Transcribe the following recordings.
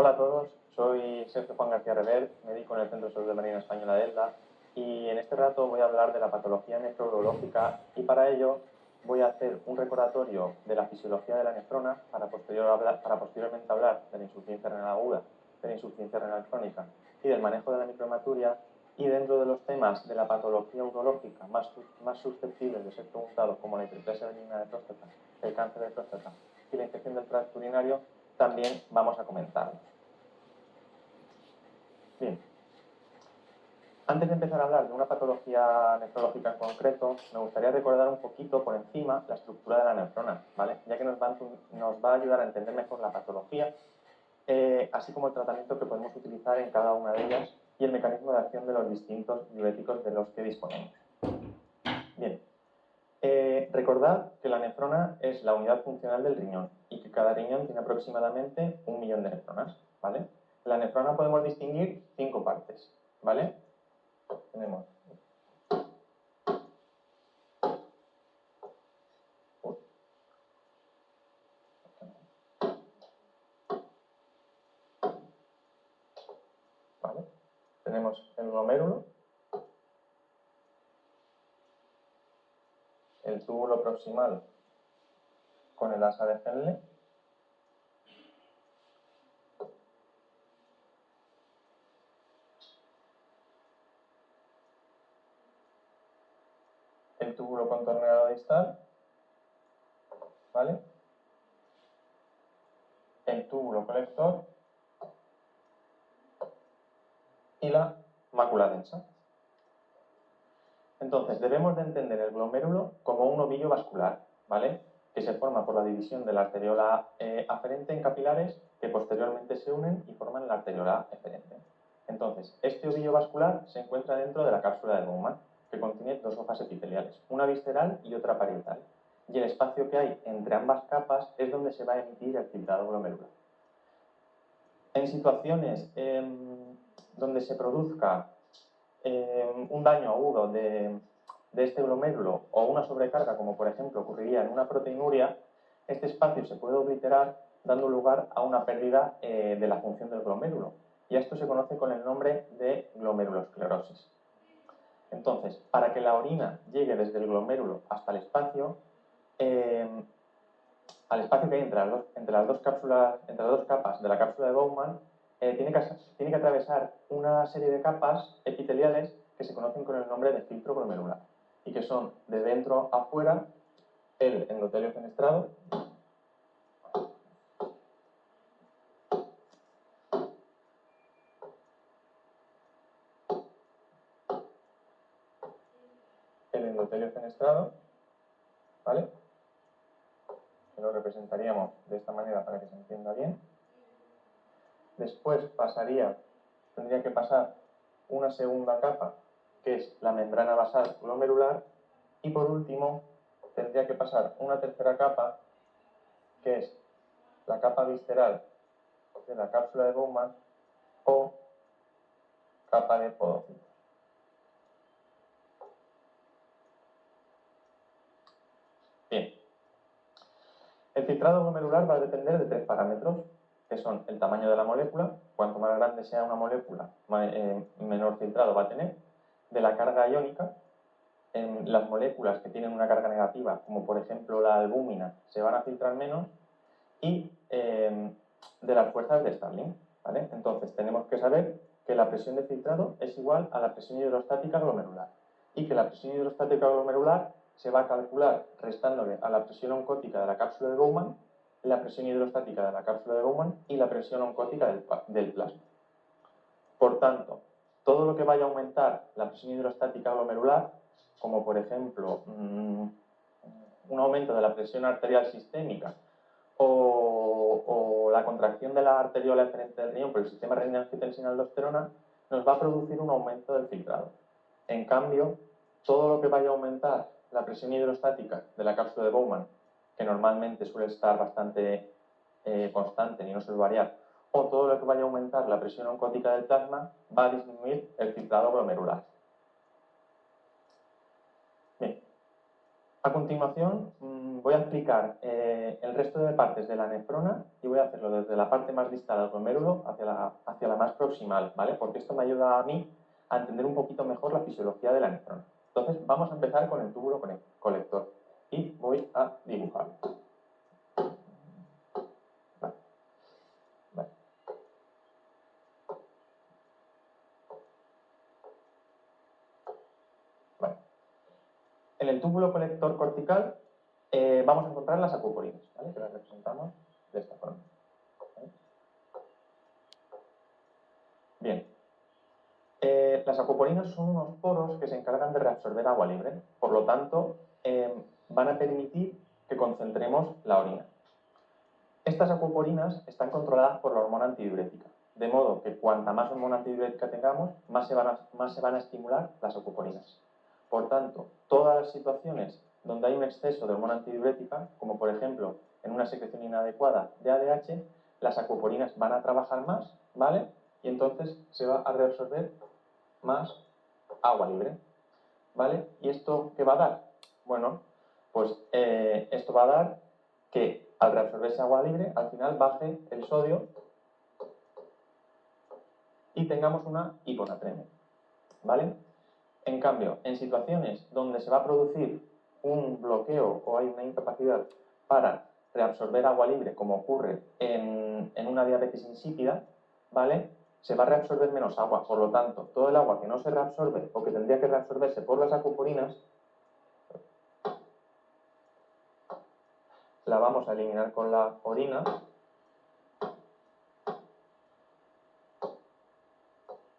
Hola a todos, soy Sergio Juan García Rever, médico en el Centro de Salud de Marina Española de Elda, y en este rato voy a hablar de la patología nefrológica y para ello voy a hacer un recordatorio de la fisiología de la nefrona para posteriormente hablar de la insuficiencia renal aguda, de la insuficiencia renal crónica y del manejo de la microhematuria, y dentro de los temas de la patología urológica más susceptibles de ser preguntados, como la hiperplasia benigna de próstata, el cáncer de próstata y la infección del tracto urinario, también vamos a comentarlo. Bien. Antes de empezar a hablar de una patología nefrológica en concreto, me gustaría recordar un poquito por encima la estructura de la nefrona, ¿vale? Ya que nos va a ayudar a entender mejor la patología, así como el tratamiento que podemos utilizar en cada una de ellas y el mecanismo de acción de los distintos diuréticos de los que disponemos. Bien. Recordad que la nefrona es la unidad funcional del riñón y que cada riñón tiene aproximadamente 1 millón de nefronas, ¿vale? La nefrona podemos distinguir 5 partes, ¿vale? Tenemos ¿vale? Tenemos el glomérulo, el túbulo proximal con el asa de Henle, el túbulo contorneado distal, ¿vale? El túbulo colector y la mácula densa. Entonces, debemos de entender el glomérulo como un ovillo vascular, ¿vale? Que se forma por la división de la arteriola aferente en capilares que posteriormente se unen y forman la arteriola eferente. Entonces, este ovillo vascular se encuentra dentro de la cápsula de Bowman, que contiene 2 hojas epiteliales, una visceral y otra parietal. Y el espacio que hay entre ambas capas es donde se va a emitir el filtrado glomerular. En situaciones donde se produzca un daño agudo de este glomérulo o una sobrecarga, como por ejemplo ocurriría en una proteinuria, este espacio se puede obliterar dando lugar a una pérdida de la función del glomérulo. Y esto se conoce con el nombre de glomerulosclerosis. Entonces, para que la orina llegue desde el glomérulo hasta el espacio, al espacio que hay entre las dos capas de la cápsula de Bowman, tiene que atravesar una serie de capas epiteliales que se conocen con el nombre de filtro glomerular y que son de dentro a fuera el endotelio fenestrado, ¿vale? Que lo representaríamos de esta manera para que se entienda bien. Después tendría que pasar una segunda capa, que es la membrana basal glomerular, y por último tendría que pasar una tercera capa, que es la capa visceral de la cápsula de Bowman o capa de podocitos. Bien. El filtrado glomerular va a depender de 3 parámetros, que son el tamaño de la molécula, cuanto más grande sea una molécula, menor filtrado va a tener, de la carga iónica. En las moléculas que tienen una carga negativa, como por ejemplo la albúmina, se van a filtrar menos, y de las fuerzas de Starling, ¿vale? Entonces tenemos que saber que la presión de filtrado es igual a la presión hidrostática glomerular y que la presión hidrostática glomerular se va a calcular restándole a la presión oncótica de la cápsula de Bowman, la presión hidrostática de la cápsula de Bowman y la presión oncótica del plasma. Por tanto, todo lo que vaya a aumentar la presión hidrostática glomerular, como por ejemplo un aumento de la presión arterial sistémica o la contracción de la arteriola eferente del riñón por el sistema renina-angiotensina-aldosterona, nos va a producir un aumento del filtrado. En cambio, todo lo que vaya a aumentar la presión hidrostática de la cápsula de Bowman, que normalmente suele estar bastante constante y no suele variar, o todo lo que vaya a aumentar la presión oncótica del plasma, va a disminuir el filtrado glomerular. Bien. A continuación, voy a explicar el resto de partes de la nefrona y voy a hacerlo desde la parte más distal del glomérulo hacia la más proximal, ¿vale? Porque esto me ayuda a mí a entender un poquito mejor la fisiología de la nefrona. Entonces, vamos a empezar con el túbulo colector y voy a dibujarlo. Vale. Vale. Vale. En el túbulo colector cortical vamos a encontrar las acuporinas, ¿vale? Que las representamos de esta forma. ¿Vale? Bien. Las acuporinas son unos poros que se encargan de reabsorber agua libre, por lo tanto, van a permitir que concentremos la orina. Estas acuporinas están controladas por la hormona antidiurética, de modo que cuanta más hormona antidiurética tengamos, más se van a estimular las acuporinas. Por tanto, todas las situaciones donde hay un exceso de hormona antidiurética, como por ejemplo en una secreción inadecuada de ADH, las acuporinas van a trabajar más, ¿vale? Y entonces se va a reabsorber más agua libre, ¿vale? ¿Y esto qué va a dar? Bueno, pues esto va a dar que al reabsorberse agua libre, al final baje el sodio y tengamos una hiponatremia, ¿vale? En cambio, en situaciones donde se va a producir un bloqueo o hay una incapacidad para reabsorber agua libre, como ocurre en una diabetes insípida, ¿vale? Se va a reabsorber menos agua, por lo tanto, todo el agua que no se reabsorbe o que tendría que reabsorberse por las acuporinas, la vamos a eliminar con la orina,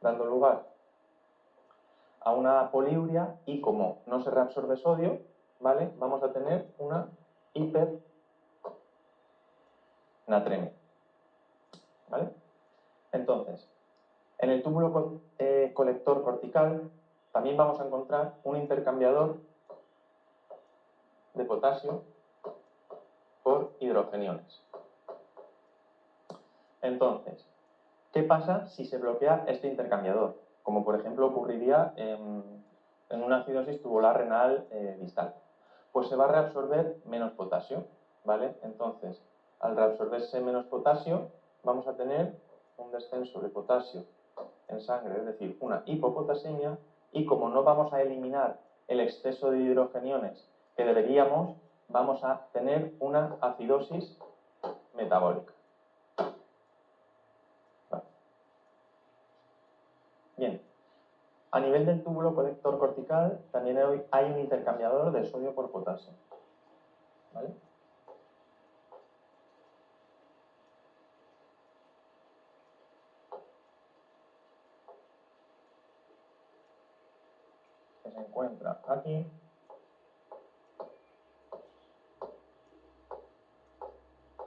dando lugar a una poliuria y como no se reabsorbe sodio, ¿vale? Vamos a tener una hipernatremia, ¿vale? Entonces, en el túbulo colector cortical también vamos a encontrar un intercambiador de potasio por hidrogeniones. Entonces, ¿qué pasa si se bloquea este intercambiador? Como por ejemplo ocurriría en una acidosis tubular renal distal. Pues se va a reabsorber menos potasio, ¿vale? Entonces, al reabsorberse menos potasio, vamos a tener un descenso de potasio en sangre, es decir, una hipopotasemia, y como no vamos a eliminar el exceso de hidrogeniones que deberíamos, vamos a tener una acidosis metabólica. Vale. Bien, a nivel del túbulo colector cortical también hay un intercambiador de sodio por potasio, ¿vale? Que se encuentra aquí.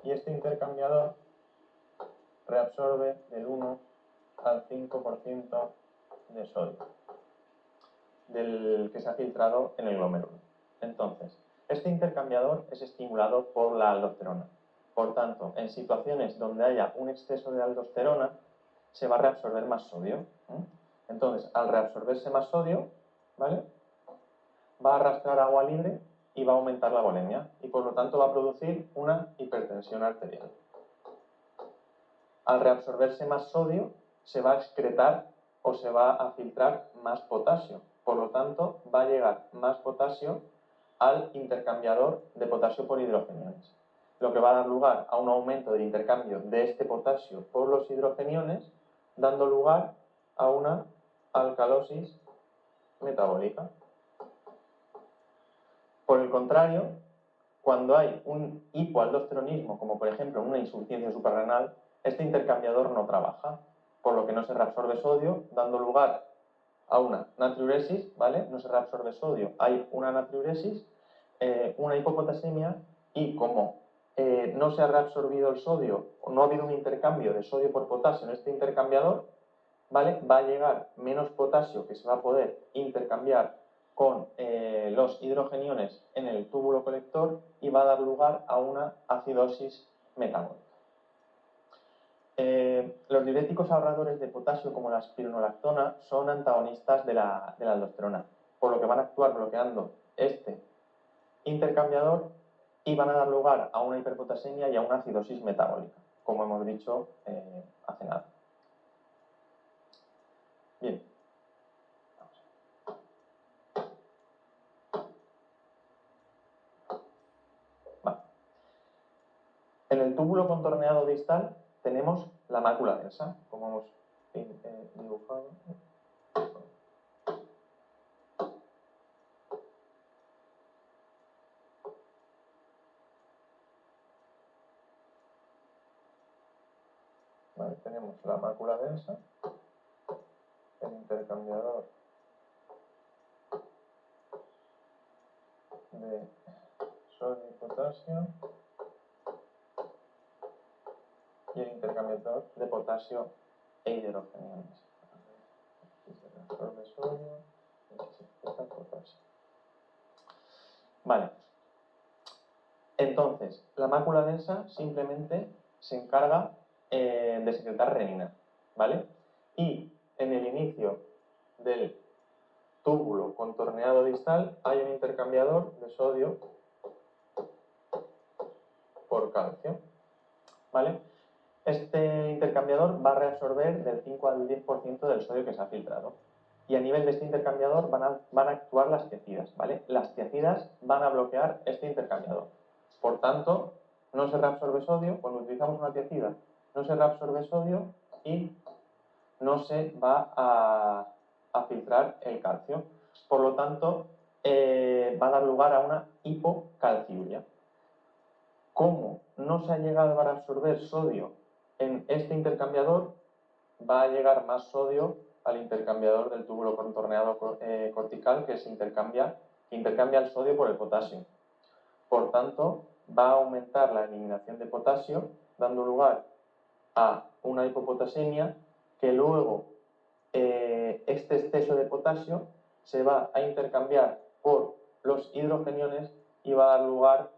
Y este intercambiador reabsorbe del 1 al 5% de sodio del que se ha filtrado en el glomérulo. Entonces, este intercambiador es estimulado por la aldosterona. Por tanto, en situaciones donde haya un exceso de aldosterona, se va a reabsorber más sodio. Entonces, al reabsorberse más sodio, ¿vale?, va a arrastrar agua libre y va a aumentar la volemia y por lo tanto va a producir una hipertensión arterial. Al reabsorberse más sodio, se va a excretar o se va a filtrar más potasio. Por lo tanto, va a llegar más potasio al intercambiador de potasio por hidrogeniones, lo que va a dar lugar a un aumento del intercambio de este potasio por los hidrogeniones, dando lugar a una alcalosis metabólica. Por el contrario, cuando hay un hipoaldosteronismo, como por ejemplo una insuficiencia suprarrenal, este intercambiador no trabaja, por lo que no se reabsorbe sodio, dando lugar a una natriuresis, ¿vale? No se reabsorbe sodio, hay una natriuresis, una hipopotasemia y como no se ha reabsorbido el sodio o no ha habido un intercambio de sodio por potasio en este intercambiador, ¿vale?, va a llegar menos potasio que se va a poder intercambiar con los hidrogeniones en el túbulo colector y va a dar lugar a una acidosis metabólica. Los diuréticos ahorradores de potasio como la espironolactona son antagonistas de la aldosterona, por lo que van a actuar bloqueando este intercambiador y van a dar lugar a una hiperpotasemia y a una acidosis metabólica, como hemos dicho hace nada. Bien. Vale. En el túbulo contorneado distal tenemos la mácula densa, como hemos dibujado. Vale, tenemos la mácula densa, el intercambiador de sodio y potasio y el intercambiador de potasio e hidrogeniones. Aquí se reabsorbe sodio y aquí se excreta potasio. Vale. Entonces, la mácula densa simplemente se encarga de secretar renina, ¿vale? Y en el inicio del túbulo contorneado distal hay un intercambiador de sodio por calcio, ¿vale? Este intercambiador va a reabsorber del 5 al 10% del sodio que se ha filtrado. Y a nivel de este intercambiador van a actuar las tiacidas, ¿vale? Las tiacidas van a bloquear este intercambiador. Por tanto, no se reabsorbe sodio, cuando utilizamos una tiacida, no se reabsorbe sodio y no se va a filtrar el calcio. Por lo tanto, va a dar lugar a una hipocalciuria. Como no se ha llegado a reabsorber sodio en este intercambiador, va a llegar más sodio al intercambiador del túbulo contorneado cortical que intercambia el sodio por el potasio. Por tanto, va a aumentar la eliminación de potasio, dando lugar a una hipopotasemia que luego este exceso de potasio se va a intercambiar por los hidrogeniones y va a dar lugar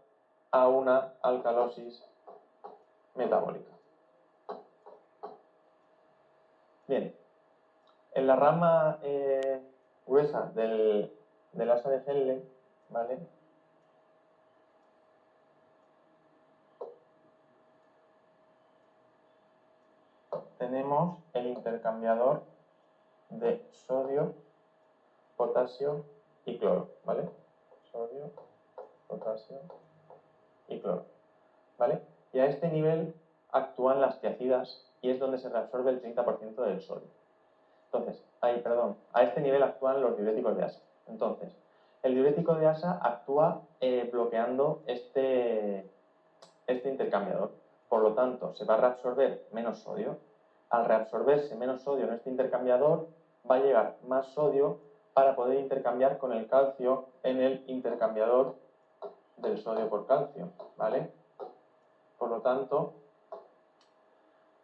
a una alcalosis metabólica. Bien, en la rama gruesa del asa de Henle, ¿vale? Tenemos el intercambiador de sodio, potasio y cloro, ¿vale? Sodio, potasio y cloro, ¿vale? Y a este nivel actúan las tiacidas y es donde se reabsorbe el 30% del sodio. Entonces, a este nivel actúan los diuréticos de asa. Entonces, el diurético de asa actúa bloqueando este intercambiador. Por lo tanto, se va a reabsorber menos sodio. Al reabsorberse menos sodio en este intercambiador, va a llegar más sodio para poder intercambiar con el calcio en el intercambiador del sodio por calcio, ¿vale? Por lo tanto,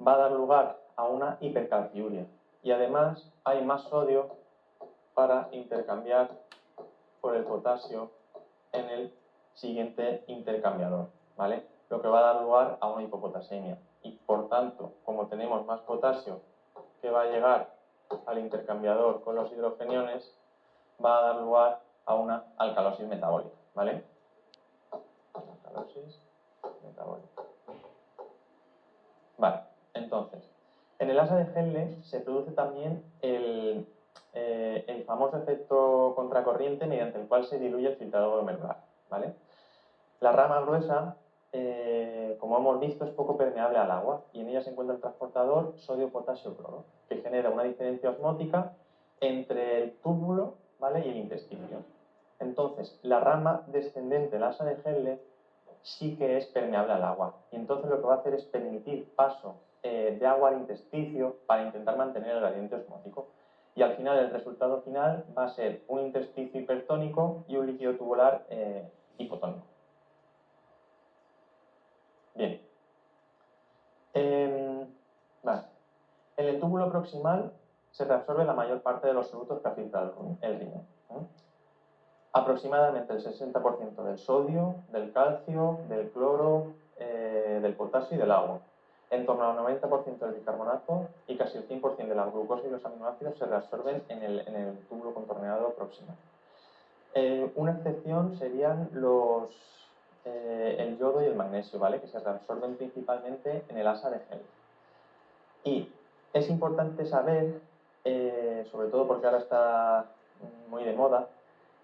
va a dar lugar a una hipercalciuria. Y además hay más sodio para intercambiar por el potasio en el siguiente intercambiador, ¿vale? Lo que va a dar lugar a una hipopotasemia. Y por tanto, como tenemos más potasio que va a llegar al intercambiador con los hidrogeniones, va a dar lugar a una alcalosis metabólica, ¿vale? Alcalosis metabólica. Vale, entonces, en el asa de Henle se produce también el famoso efecto contracorriente mediante el cual se diluye el filtrado glomerular, ¿vale? La rama gruesa, como hemos visto, es poco permeable al agua y en ella se encuentra el transportador sodio-potasio-cloro, que genera una diferencia osmótica entre el túbulo, ¿vale?, y el intestino. Entonces, la rama descendente del asa de Henle sí que es permeable al agua. Y entonces lo que va a hacer es permitir paso de agua al intersticio para intentar mantener el gradiente osmótico. Y al final, el resultado final va a ser un intersticio hipertónico y un líquido tubular hipotónico. Bien. Vale. En el túbulo proximal se reabsorbe la mayor parte de los solutos que ha filtrado el riñón. Aproximadamente el 60% del sodio, del calcio, del cloro, del potasio y del agua. En torno al 90% del bicarbonato y casi el 100% de la glucosa y los aminoácidos se reabsorben en el túbulo contorneado proximal. Una excepción serían el yodo y el magnesio, ¿vale? Que se reabsorben principalmente en el asa de gel. Y es importante saber, sobre todo porque ahora está muy de moda,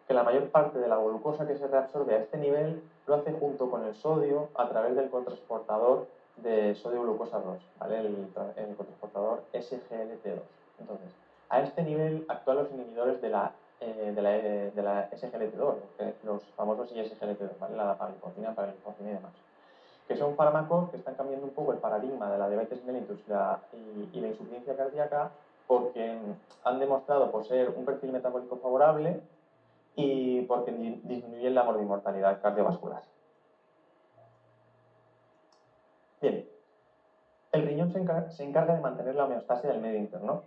que la mayor parte de la glucosa que se reabsorbe a este nivel lo hace junto con el sodio a través del cotransportador de sodio-glucosa 2, ¿vale? El cotransportador SGLT2. Entonces, a este nivel actúan los inhibidores de la SGLT2, los famosos ISGLT2, ¿vale? La dapagliflozina, paragliflozina y demás, que son fármacos que están cambiando un poco el paradigma de la diabetes mellitus y la insuficiencia cardíaca, porque han demostrado poseer un perfil metabólico favorable y porque disminuyen la morbimortalidad cardiovascular. Bien, el riñón se encarga de mantener la homeostasia del medio interno,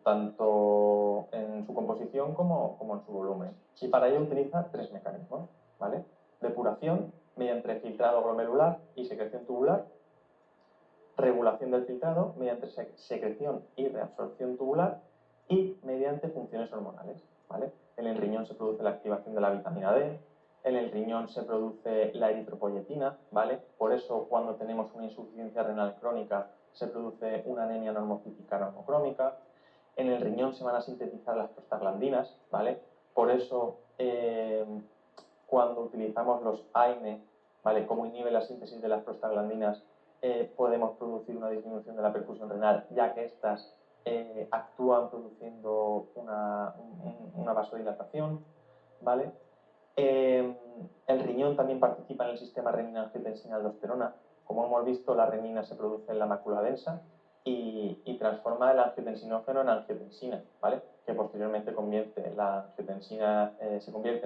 tanto en su composición como en su volumen. Y para ello utiliza tres mecanismos, ¿vale? Depuración mediante filtrado glomerular y secreción tubular, regulación del filtrado mediante secreción y reabsorción tubular y mediante funciones hormonales, ¿vale? En el riñón se produce la activación de la vitamina D, en el riñón se produce la eritropoyetina, ¿vale? Por eso cuando tenemos una insuficiencia renal crónica se produce una anemia normocítica normocrómica, en el riñón se van a sintetizar las prostaglandinas, ¿vale? Por eso cuando utilizamos los AINE, ¿vale? Como inhibe la síntesis de las prostaglandinas, podemos producir una disminución de la perfusión renal, ya que estas actúan produciendo una vasodilatación, ¿vale? El riñón también participa en el sistema renina-angiotensina-aldosterona. Como hemos visto, la renina se produce en la mácula densa y transforma el angiotensinógeno en angiotensina, ¿vale? Que posteriormente se convierte en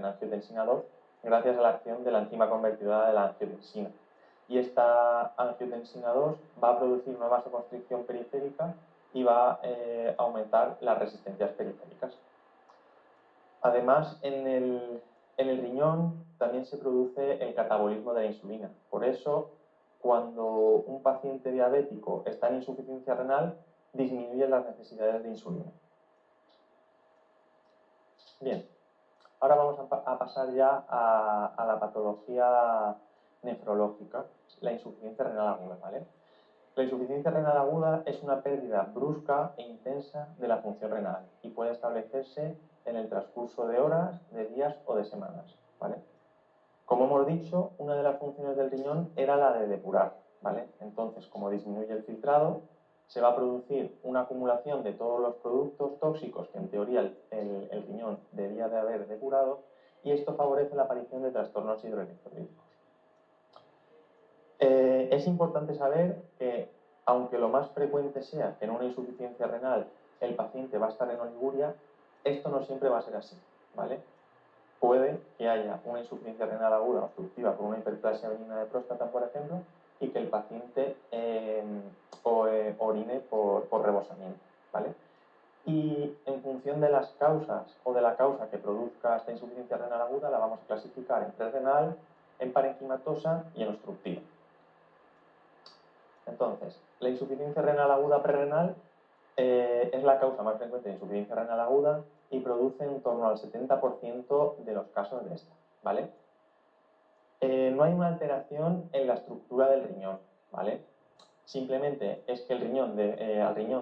angiotensina 2 gracias a la acción de la enzima convertidora de la angiotensina. Y esta angiotensina 2 va a producir una vasoconstricción periférica y va a aumentar las resistencias periféricas. Además, en el riñón también se produce el catabolismo de la insulina. Por eso, cuando un paciente diabético está en insuficiencia renal, disminuye las necesidades de insulina. Bien, ahora vamos a pasar ya a la patología nefrológica, la insuficiencia renal aguda, ¿vale? La insuficiencia renal aguda es una pérdida brusca e intensa de la función renal y puede establecerse en el transcurso de horas, de días o de semanas, ¿vale? Como hemos dicho, una de las funciones del riñón era la de depurar, ¿vale? Entonces, como disminuye el filtrado, se va a producir una acumulación de todos los productos tóxicos que en teoría el riñón debía de haber depurado, y esto favorece la aparición de trastornos hidroelectrolíticos. Es importante saber que, aunque lo más frecuente sea que en una insuficiencia renal el paciente va a estar en oliguria, esto no siempre va a ser así, ¿vale? Puede que haya una insuficiencia renal aguda obstructiva por una hiperplasia benigna de próstata, por ejemplo, y que el paciente orine por rebosamiento, ¿vale? Y en función de las causas o de la causa que produzca esta insuficiencia renal aguda, la vamos a clasificar en prerrenal, en parenquimatosa y en obstructiva. Entonces, la insuficiencia renal aguda prerrenal es la causa más frecuente de insuficiencia renal aguda y produce en torno al 70% de los casos de esta, ¿vale? No hay una alteración en la estructura del riñón, ¿vale? Simplemente es que al riñón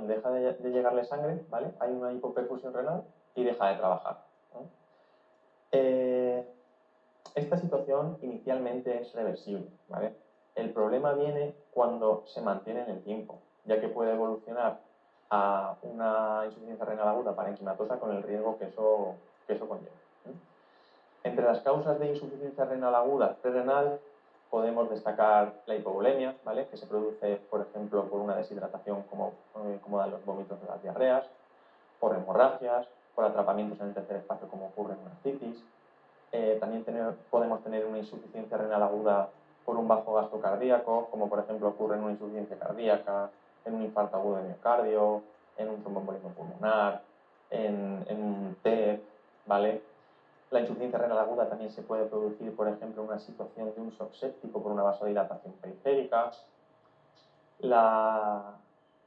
deja de llegarle sangre, ¿vale? Hay una hipoperfusión renal y deja de trabajar, ¿no? Esta situación inicialmente es reversible, ¿vale? El problema viene cuando se mantiene en el tiempo, ya que puede evolucionar a una insuficiencia renal aguda parenquimatosa con el riesgo que eso conlleva. Entre las causas de insuficiencia renal aguda prerrenal podemos destacar la hipovolemia, ¿vale? Que se produce, por ejemplo, por una deshidratación como dan los vómitos de las diarreas, por hemorragias, por atrapamientos en el tercer espacio como ocurre en una citis. También podemos tener una insuficiencia renal aguda por un bajo gasto cardíaco, como por ejemplo ocurre en una insuficiencia cardíaca, en un infarto agudo de miocardio, en un tromboembolismo pulmonar, en un TEP, ¿vale? La insuficiencia renal aguda también se puede producir, por ejemplo, en una situación de un shock séptico por una vasodilatación periférica. La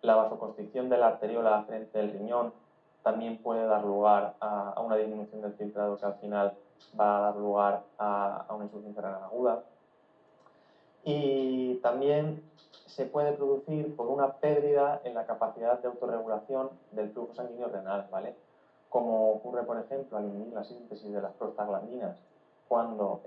vasoconstricción de la arteriola frente del riñón también puede dar lugar a una disminución del filtrado que al final va a dar lugar a una insuficiencia renal aguda. Y también se puede producir por una pérdida en la capacidad de autorregulación del flujo sanguíneo renal, ¿vale? Como ocurre, por ejemplo, al inhibir la síntesis de las prostaglandinas cuando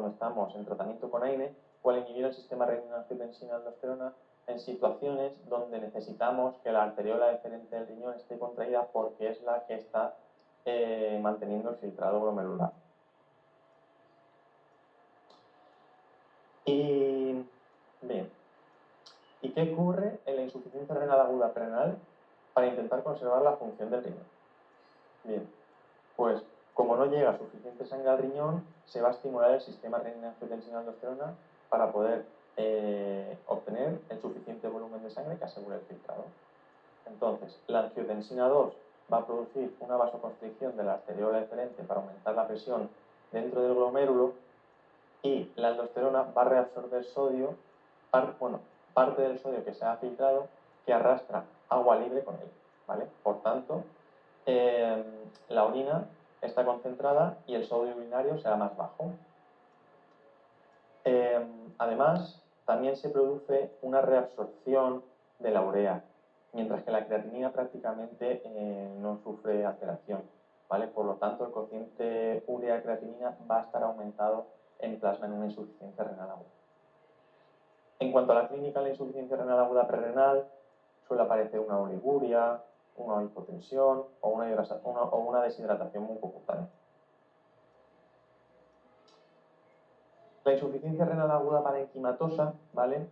estamos en tratamiento con AINE, o al inhibir el sistema renina-angiotensina-aldosterona en situaciones donde necesitamos que la arteriola deferente del riñón esté contraída porque es la que está manteniendo el filtrado glomerular. Y bien, ¿y qué ocurre en la insuficiencia renal aguda prerenal para intentar conservar la función del riñón? Bien, pues como no llega suficiente sangre al riñón, se va a estimular el sistema renina-angiotensina-aldosterona para poder obtener el suficiente volumen de sangre que asegure el filtrado. Entonces, la angiotensina 2 va a producir una vasoconstricción de la arteriola deferente para aumentar la presión dentro del glomérulo, y la aldosterona va a reabsorber sodio, parte del sodio que se ha filtrado, que arrastra agua libre con él, ¿vale? Por tanto, la orina está concentrada y el sodio urinario será más bajo. Además, también se produce una reabsorción de la urea, mientras que la creatinina prácticamente no sufre alteración, ¿vale? Por lo tanto, el cociente urea-creatinina va a estar aumentado en plasma en una insuficiencia renal aguda. En cuanto a la clínica de la insuficiencia renal aguda prerrenal, suele aparecer una oliguria, una hipotensión o una deshidratación mucocutánea. La insuficiencia renal aguda parenquimatosa, ¿vale?,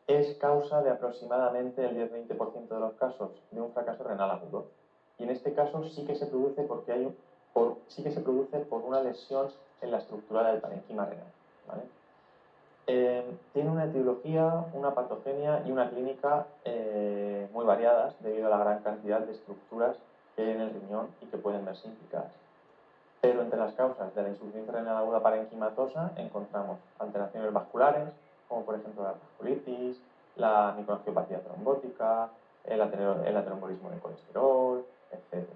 es causa de aproximadamente el 10-20% de los casos de un fracaso renal agudo. Y en este caso sí que se produce por una lesión en la estructura del parénquima renal, ¿vale? Tiene una etiología, una patogenia y una clínica muy variadas debido a la gran cantidad de estructuras que hay en el riñón y que pueden verse implicadas. Pero entre las causas de la insuficiencia renal aguda parenquimatosa encontramos alteraciones vasculares, como por ejemplo la vasculitis, la microangiopatía trombótica, el aterombolismo de colesterol, etc.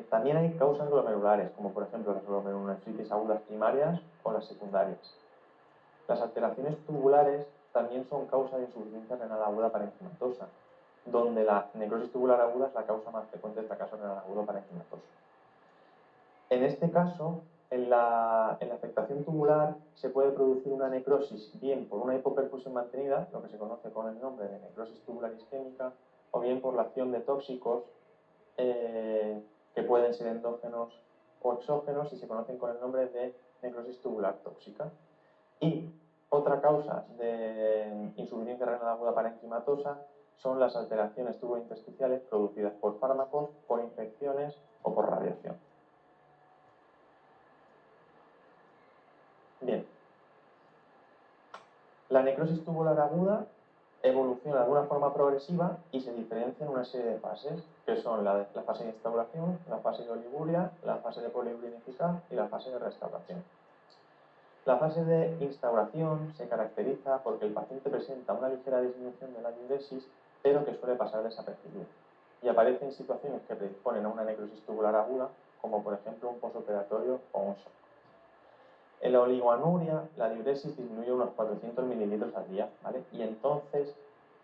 También hay causas glomerulares, como por ejemplo las glomerulonefritis agudas primarias o las secundarias. Las alteraciones tubulares también son causa de insuficiencia renal aguda parenquimatosa, donde la necrosis tubular aguda es la causa más frecuente del fracaso renal agudo parenquimatoso. En este caso, en la afectación tubular se puede producir una necrosis bien por una hipoperfusión mantenida, lo que se conoce con el nombre de necrosis tubular isquémica, o bien por la acción de tóxicos que pueden ser endógenos o exógenos y se conocen con el nombre de necrosis tubular tóxica. Y otra causa de insuficiencia renal aguda parenquimatosa son las alteraciones tubointersticiales producidas por fármacos, por infecciones o por radiación. Bien, la necrosis tubular aguda evoluciona de una forma progresiva y se diferencia en una serie de fases, que son la fase de instauración, la fase de oliguria, la fase de poliuria ineficaz y la fase de restauración. La fase de instauración se caracteriza porque el paciente presenta una ligera disminución de la diuresis, pero que suele pasar desapercibida, y aparece en situaciones que predisponen a una necrosis tubular aguda, como por ejemplo un posoperatorio o un shock. En la oligoanuria, la diuresis disminuye unos 400 mililitros al día, ¿vale? Y entonces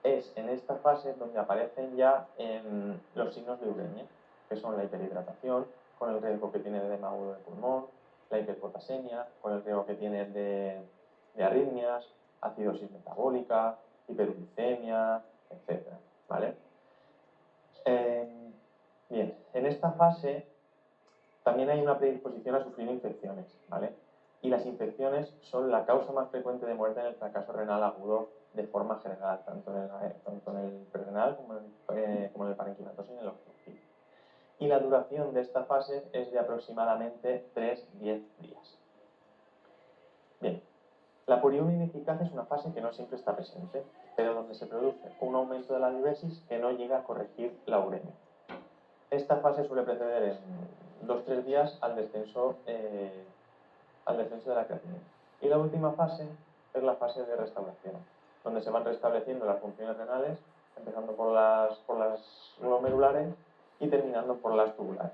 es en esta fase donde aparecen ya los signos de uremia, que son la hiperhidratación, con el riesgo que tiene de edema agudo de pulmón, la hiperpotasemia, con el riesgo que tiene de arritmias, acidosis metabólica, hiperuricemia, etc., ¿vale? Bien, en esta fase también hay una predisposición a sufrir infecciones, ¿vale? Y las infecciones son la causa más frecuente de muerte en el fracaso renal agudo de forma general, tanto en el prerenal como en el parenquimatoso y en el obstructivo. Y la duración de esta fase es de aproximadamente 3-10 días. Bien, la poliuria ineficaz es una fase que no siempre está presente, pero donde se produce un aumento de la diuresis que no llega a corregir la uremia. Esta fase suele preceder en 2-3 días al descenso de la creatinina. Y la última fase es la fase de restauración, donde se van restableciendo las funciones renales, empezando por las glomerulares y terminando por las tubulares.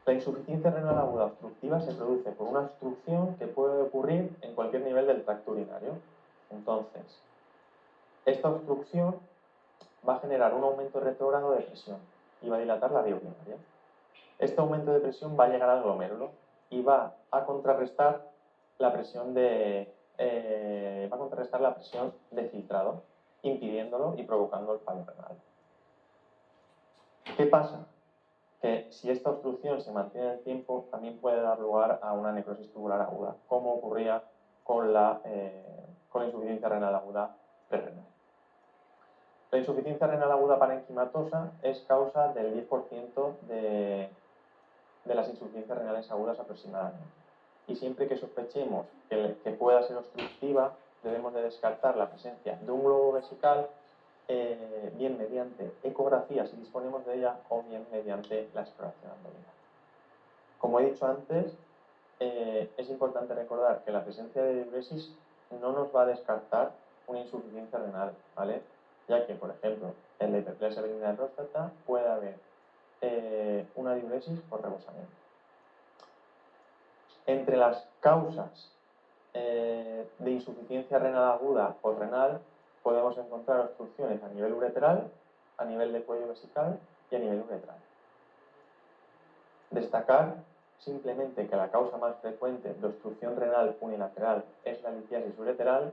La insuficiencia renal aguda obstructiva se produce por una obstrucción que puede ocurrir en cualquier nivel del tracto urinario. Entonces, esta obstrucción va a generar un aumento retrógrado de presión y va a dilatar la vía urinaria. Este aumento de presión va a llegar al glomérulo y va a contrarrestar la presión de filtrado, impidiéndolo y provocando el fallo renal. ¿Qué pasa? Que si esta obstrucción se mantiene en el tiempo, también puede dar lugar a una necrosis tubular aguda, como ocurría con la insuficiencia renal aguda prerrenal. La insuficiencia renal aguda parenquimatosa es causa del 10% de las insuficiencias renales agudas aproximadamente. Y siempre que sospechemos que pueda ser obstructiva, debemos de descartar la presencia de un globo vesical, bien mediante ecografía si disponemos de ella, o bien mediante la exploración abdominal. Como he dicho antes, es importante recordar que la presencia de diuresis no nos va a descartar una insuficiencia renal, ¿vale? Ya que, por ejemplo, en la hiperplasia benigna de próstata puede haber una diuresis por rebosamiento. Entre las causas de insuficiencia renal aguda o renal podemos encontrar obstrucciones a nivel ureteral, a nivel de cuello vesical y a nivel uretral. Destacar simplemente que la causa más frecuente de obstrucción renal unilateral es la litiasis ureteral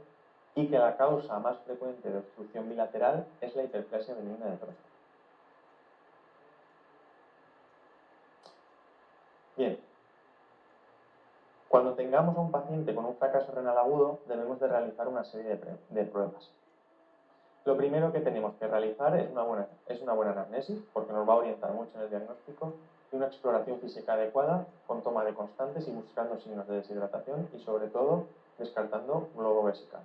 y que la causa más frecuente de obstrucción bilateral es la hiperplasia benigna de próstata. Bien, cuando tengamos a un paciente con un fracaso renal agudo, debemos de realizar una serie de pruebas. Lo primero que tenemos que realizar es una buena anamnesis, porque nos va a orientar mucho en el diagnóstico, y una exploración física adecuada, con toma de constantes y buscando signos de deshidratación y, sobre todo, descartando globo vesical.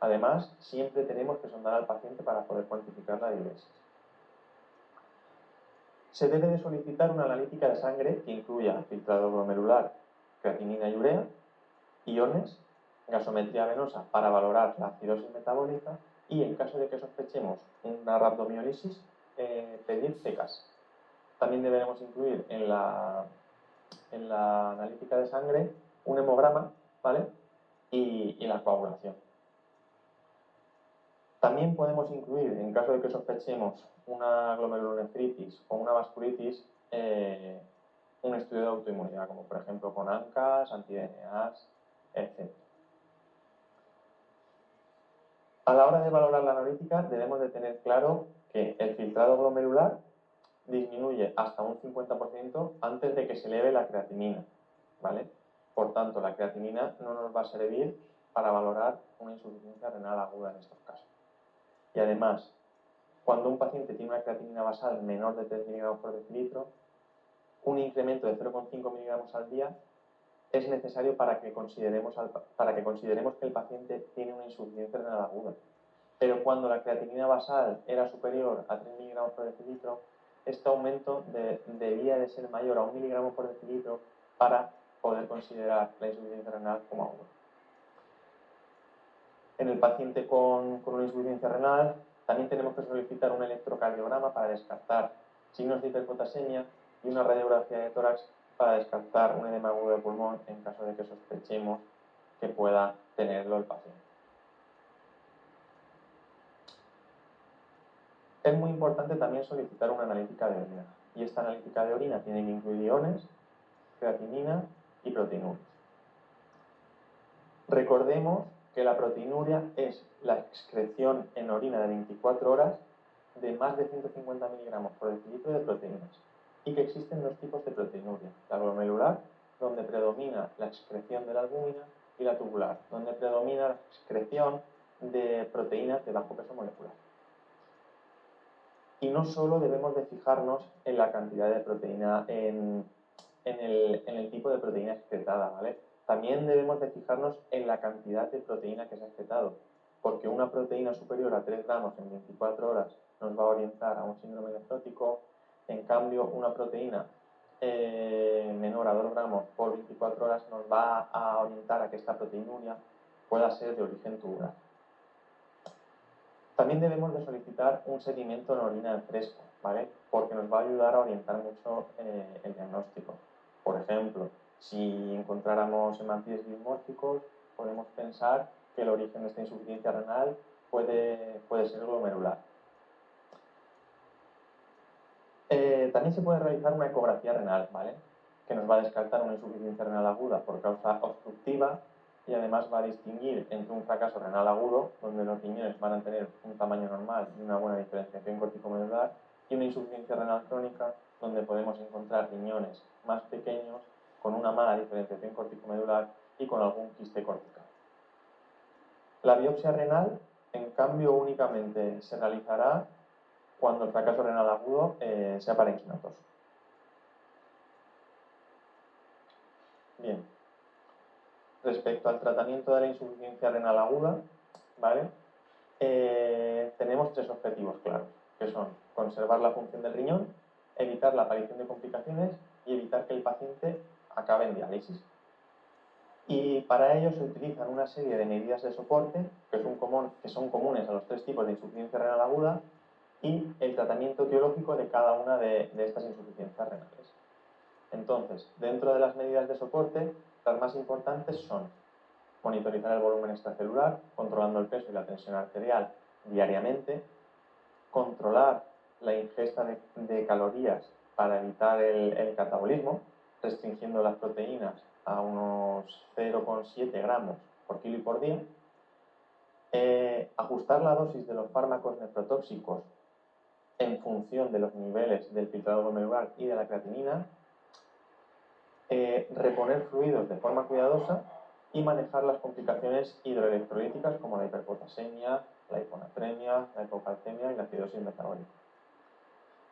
Además, siempre tenemos que sondar al paciente para poder cuantificar la diuresis. Se debe de solicitar una analítica de sangre que incluya filtrado glomerular, creatinina y urea, iones, gasometría venosa para valorar la acidosis metabólica y, en caso de que sospechemos una rhabdomiólisis, pedir CECAS. También deberemos incluir en la analítica de sangre un hemograma, ¿vale? y la coagulación. También podemos incluir, en caso de que sospechemos una glomerulonefritis o una vasculitis, un estudio de autoinmunidad, como por ejemplo con ANCAS, anti-DNAs, etc. A la hora de valorar la analítica debemos de tener claro que el filtrado glomerular disminuye hasta un 50% antes de que se eleve la creatinina, ¿vale? Por tanto, la creatinina no nos va a servir para valorar una insuficiencia renal aguda en estos casos. Y además, cuando un paciente tiene una creatinina basal menor de 3 mg por decilitro, un incremento de 0,5 mg al día es necesario para que consideremos que el paciente tiene una insuficiencia renal aguda. Pero cuando la creatinina basal era superior a 3 mg por decilitro, este aumento debía de ser mayor a 1 mg por decilitro para poder considerar la insuficiencia renal como aguda. En el paciente con una insuficiencia renal también tenemos que solicitar un electrocardiograma para descartar signos de hiperpotasemia y una radiografía de tórax para descartar un edema agudo de pulmón en caso de que sospechemos que pueda tenerlo el paciente. Es muy importante también solicitar una analítica de orina, y esta analítica de orina tiene que incluir iones, creatinina y proteinurias. Recordemos que la proteinuria es la excreción en orina de 24 horas de más de 150 miligramos por decilitro de proteínas, y que existen dos tipos de proteinuria: la glomerular, donde predomina la excreción de la albúmina, y la tubular, donde predomina la excreción de proteínas de bajo peso molecular. Y no solo debemos de fijarnos en la cantidad de proteína, en el tipo de proteína excretada, ¿vale? También debemos de fijarnos en la cantidad de proteína que se ha excretado, porque una proteína superior a 3 gramos en 24 horas nos va a orientar a un síndrome nefrótico. En cambio, una proteína menor a 2 gramos por 24 horas nos va a orientar a que esta proteinuria pueda ser de origen tubular. También debemos de solicitar un sedimento en orina en fresco, ¿vale? porque nos va a ayudar a orientar mucho el diagnóstico. Por ejemplo, si encontráramos hematíes dismórficos, podemos pensar que el origen de esta insuficiencia renal puede ser glomerular. También se puede realizar una ecografía renal, ¿vale? Que nos va a descartar una insuficiencia renal aguda por causa obstructiva y además va a distinguir entre un fracaso renal agudo, donde los riñones van a tener un tamaño normal y una buena diferenciación corticomedular, y una insuficiencia renal crónica, donde podemos encontrar riñones más pequeños, con una mala diferenciación corticomedular y con algún quiste cortical. La biopsia renal, en cambio, únicamente se realizará cuando el fracaso renal agudo sea parenquimatoso. Bien. Respecto al tratamiento de la insuficiencia renal aguda, ¿vale? Tenemos tres objetivos claros, que son conservar la función del riñón, evitar la aparición de complicaciones y evitar que el paciente acabe en diálisis. Y para ello se utilizan una serie de medidas de soporte que son comunes a los tres tipos de insuficiencia renal aguda y el tratamiento etiológico de cada una de estas insuficiencias renales. Entonces, dentro de las medidas de soporte, las más importantes son monitorizar el volumen extracelular, controlando el peso y la tensión arterial diariamente, controlar la ingesta de calorías para evitar el catabolismo, restringiendo las proteínas a unos 0,7 gramos por kilo y por día, ajustar la dosis de los fármacos nefrotóxicos en función de los niveles del filtrado glomerular y de la creatinina, reponer fluidos de forma cuidadosa y manejar las complicaciones hidroelectrolíticas como la hiperpotasemia, la hiponatremia, la hipocalcemia y la acidosis metabólica.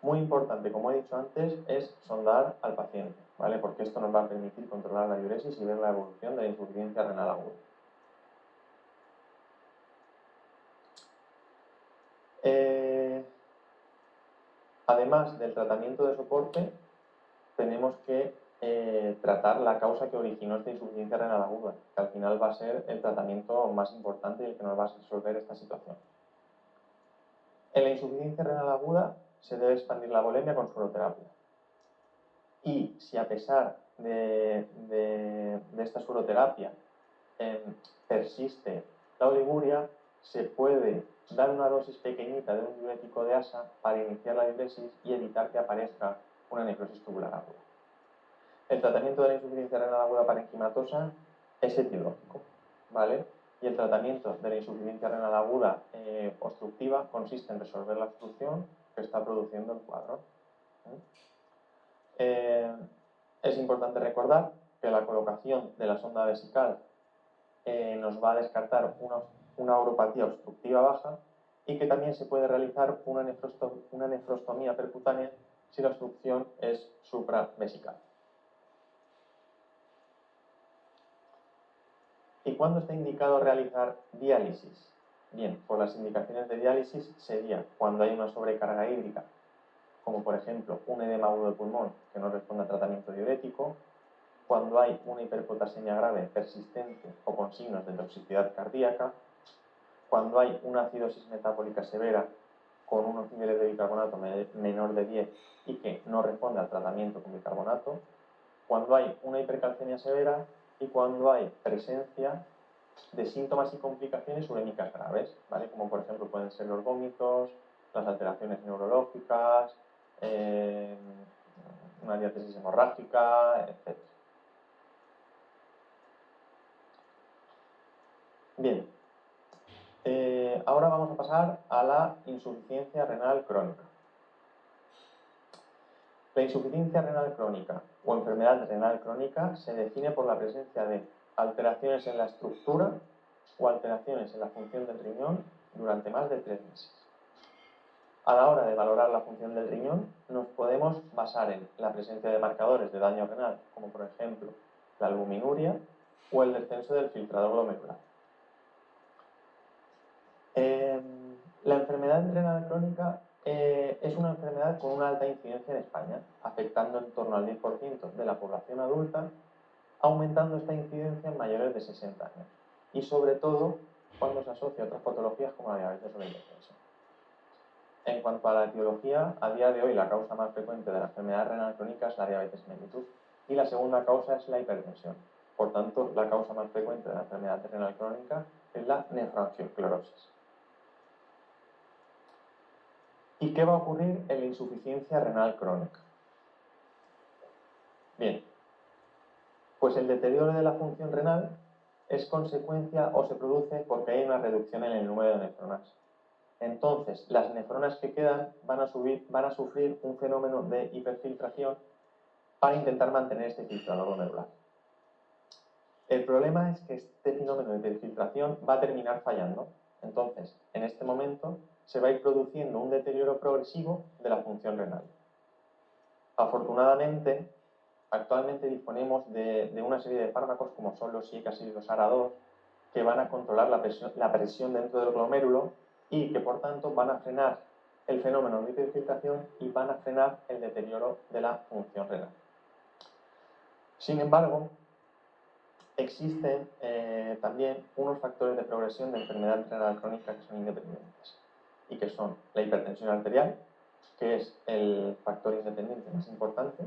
Muy importante, como he dicho antes, es sondar al paciente, ¿vale? Porque esto nos va a permitir controlar la diuresis y ver la evolución de la insuficiencia renal aguda. Además del tratamiento de soporte, tenemos que tratar la causa que originó esta insuficiencia renal aguda, que al final va a ser el tratamiento más importante y el que nos va a resolver esta situación. En la insuficiencia renal aguda se debe expandir la volemia con suroterapia. Y si a pesar de esta suroterapia persiste la oliguria, se puede dar una dosis pequeñita de un diurético de asa para iniciar la diuresis y evitar que aparezca una necrosis tubular aguda. El tratamiento de la insuficiencia renal aguda parenquimatosa es etiológico, ¿vale? Y el tratamiento de la insuficiencia renal aguda obstructiva consiste en resolver la obstrucción que está produciendo el cuadro. Es importante recordar que la colocación de la sonda vesical nos va a descartar una uropatía obstructiva baja y que también se puede realizar una nefrostomía percutánea si la obstrucción es supravesical. ¿Y cuándo está indicado realizar diálisis? Bien, pues las indicaciones de diálisis sería cuando hay una sobrecarga hídrica, como por ejemplo un edema agudo de pulmón que no responde a tratamiento diurético, cuando hay una hiperpotasemia grave persistente o con signos de toxicidad cardíaca, cuando hay una acidosis metabólica severa con unos niveles de bicarbonato menor de 10 y que no responde al tratamiento con bicarbonato, cuando hay una hipercalcemia severa y cuando hay presencia de síntomas y complicaciones urémicas graves, ¿vale? Como por ejemplo pueden ser los vómitos, las alteraciones neurológicas, una diátesis hemorrágica, etc. Bien, ahora vamos a pasar a la insuficiencia renal crónica. La insuficiencia renal crónica o enfermedad renal crónica se define por la presencia de alteraciones en la estructura o alteraciones en la función del riñón durante más de 3 meses. A la hora de valorar la función del riñón, nos podemos basar en la presencia de marcadores de daño renal, como por ejemplo la albuminuria o el descenso del filtrado glomerular. La enfermedad renal crónica es una enfermedad con una alta incidencia en España, afectando en torno al 10% de la población adulta, aumentando esta incidencia en mayores de 60 años y sobre todo cuando se asocia a otras patologías como la diabetes o la hipertensión. En cuanto a la etiología, a día de hoy la causa más frecuente de la enfermedad renal crónica es la diabetes mellitus y la segunda causa es la hipertensión. Por tanto, la causa más frecuente de la enfermedad renal crónica es la nefroangioclorosis. ¿Y qué va a ocurrir en la insuficiencia renal crónica? Bien, pues el deterioro de la función renal es consecuencia o se produce porque hay una reducción en el número de nefronas. Entonces, las nefronas que quedan van a sufrir un fenómeno de hiperfiltración para intentar mantener este filtrado glomerular. El problema es que este fenómeno de hiperfiltración va a terminar fallando. Entonces, en este momento se va a ir produciendo un deterioro progresivo de la función renal. Afortunadamente, actualmente disponemos de una serie de fármacos como son los IECAS y los ARA2 que van a controlar la presión dentro del glomérulo y que por tanto van a frenar el fenómeno de hiperfiltración y van a frenar el deterioro de la función renal. Sin embargo, existen también unos factores de progresión de enfermedad renal crónica que son independientes y que son la hipertensión arterial, que es el factor independiente más importante,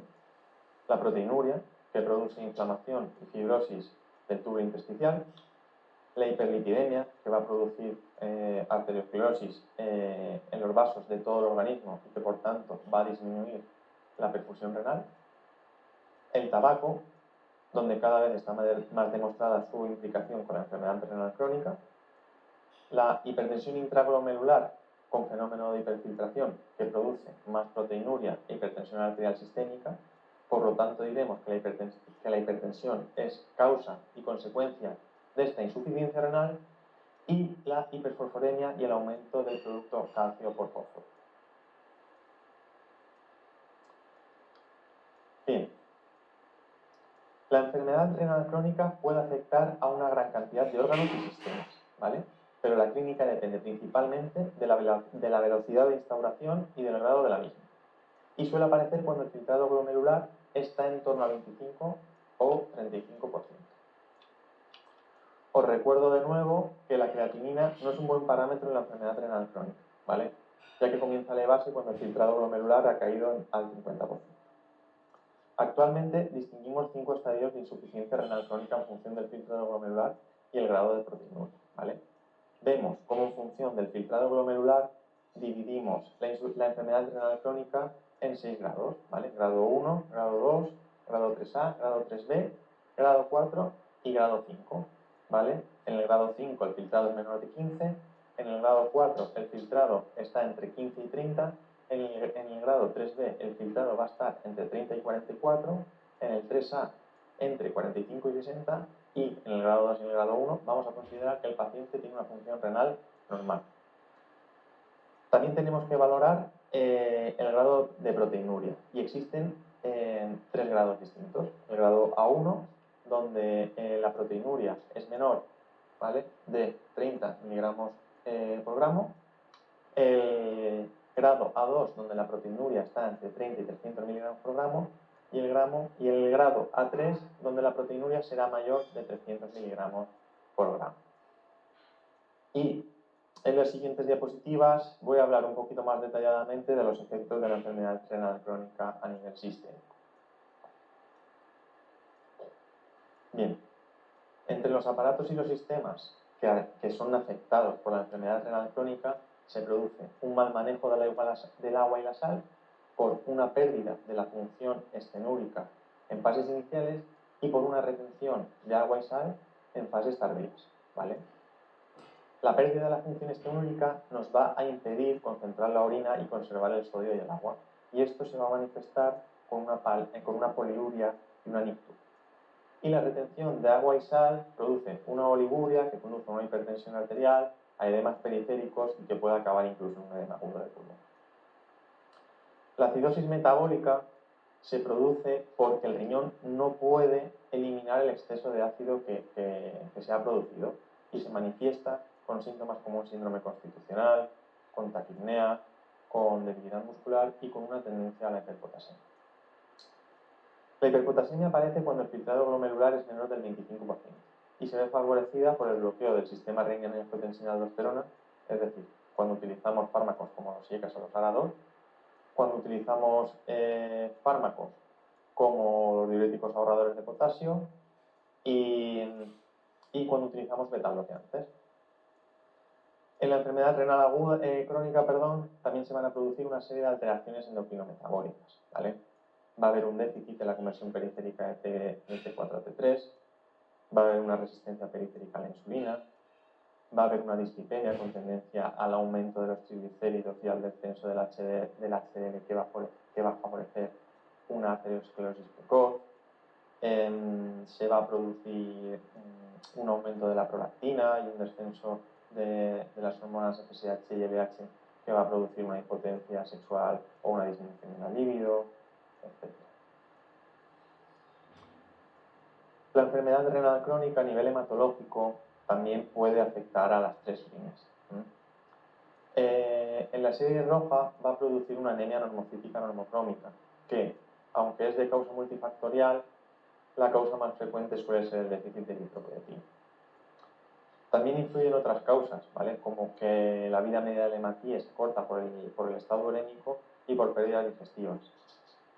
la proteinuria, que produce inflamación y fibrosis del tubo intersticial, la hiperlipidemia, que va a producir arteriosclerosis en los vasos de todo el organismo y que por tanto va a disminuir la perfusión renal, el tabaco, donde cada vez está más demostrada su implicación con la enfermedad renal crónica, la hipertensión intraglomerular con fenómeno de hiperfiltración que produce más proteinuria e hipertensión arterial sistémica. Por lo tanto, diremos que la hipertensión es causa y consecuencia de esta insuficiencia renal, y la hiperfosforemia y el aumento del producto calcio por fósforo. Bien, la enfermedad renal crónica puede afectar a una gran cantidad de órganos y sistemas, ¿vale? Pero la clínica depende principalmente de la velocidad de instauración y del grado de la misma. Y suele aparecer cuando el filtrado glomerular está en torno a 25 o 35%. Os recuerdo de nuevo que la creatinina no es un buen parámetro en la enfermedad renal crónica, ¿vale? Ya que comienza a elevarse cuando el filtrado glomerular ha caído al 50%. Actualmente distinguimos 5 estadios de insuficiencia renal crónica en función del filtrado glomerular y el grado de proteinuria, ¿vale? Vemos cómo en función del filtrado glomerular dividimos la enfermedad renal crónica en 6 grados, ¿vale? Grado 1, grado 2, grado 3A, grado 3B, grado 4 y grado 5, ¿vale? En el grado 5 el filtrado es menor de 15, en el grado 4 el filtrado está entre 15 y 30, en el grado 3B el filtrado va a estar entre 30 y 44, en el 3A entre 45 y 60, y en el grado 2 y en el grado 1 vamos a considerar que el paciente tiene una función renal normal. También tenemos que valorar el grado de proteinuria y existen 3 grados distintos. El grado A1, donde la proteinuria es menor, ¿vale?, de 30 miligramos por gramo. El grado A2, donde la proteinuria está entre 30 y 300 miligramos por gramo. Y el grado A3, donde la proteinuria será mayor de 300 miligramos por gramo. Y en las siguientes diapositivas voy a hablar un poquito más detalladamente de los efectos de la enfermedad renal crónica a nivel sistémico. Bien, entre los aparatos y los sistemas que son afectados por la enfermedad renal crónica se produce un mal manejo del agua y la sal por una pérdida de la función estenúrica en fases iniciales y por una retención de agua y sal en fases tardías, ¿vale? La pérdida de la función estenúrica nos va a impedir concentrar la orina y conservar el sodio y el agua, y esto se va a manifestar con una poliuria y una nictus. Y la retención de agua y sal produce una oliguria que conduce a una hipertensión arterial, a edemas periféricos y que puede acabar incluso en un edema agudo del pulmón. La acidosis metabólica se produce porque el riñón no puede eliminar el exceso de ácido que se ha producido y se manifiesta con síntomas como un síndrome constitucional, con taquipnea, con debilidad muscular y con una tendencia a la hiperpotasemia. La hiperpotasemia aparece cuando el filtrado glomerular es menor del 25% y se ve favorecida por el bloqueo del sistema renina-angiotensina-aldosterona, es decir, cuando utilizamos fármacos como los IECAS o los ARA2, cuando utilizamos fármacos como los diuréticos ahorradores de potasio y cuando utilizamos beta-bloqueantes. En la enfermedad renal aguda, crónica, también se van a producir una serie de alteraciones endocrinometabólicas, ¿vale? Va a haber un déficit en la conversión periférica de T4 a T3, va a haber una resistencia periférica a la insulina, va a haber una dislipemia con tendencia al aumento de los triglicéridos y al descenso del HDL que va a favorecer una aterosclerosis precoz. Se va a producir un aumento de la prolactina y un descenso de las hormonas FSH y LH que va a producir una impotencia sexual o una disminución de la libido, etc. La enfermedad renal crónica a nivel hematológico también puede afectar a las tres líneas. En la serie roja va a producir una anemia normocítica normocrómica, que, aunque es de causa multifactorial, la causa más frecuente suele ser el déficit de eritropoyetina. También influyen otras causas, ¿vale? Como que la vida media del hematí es corta por el estado urémico y por pérdidas digestivas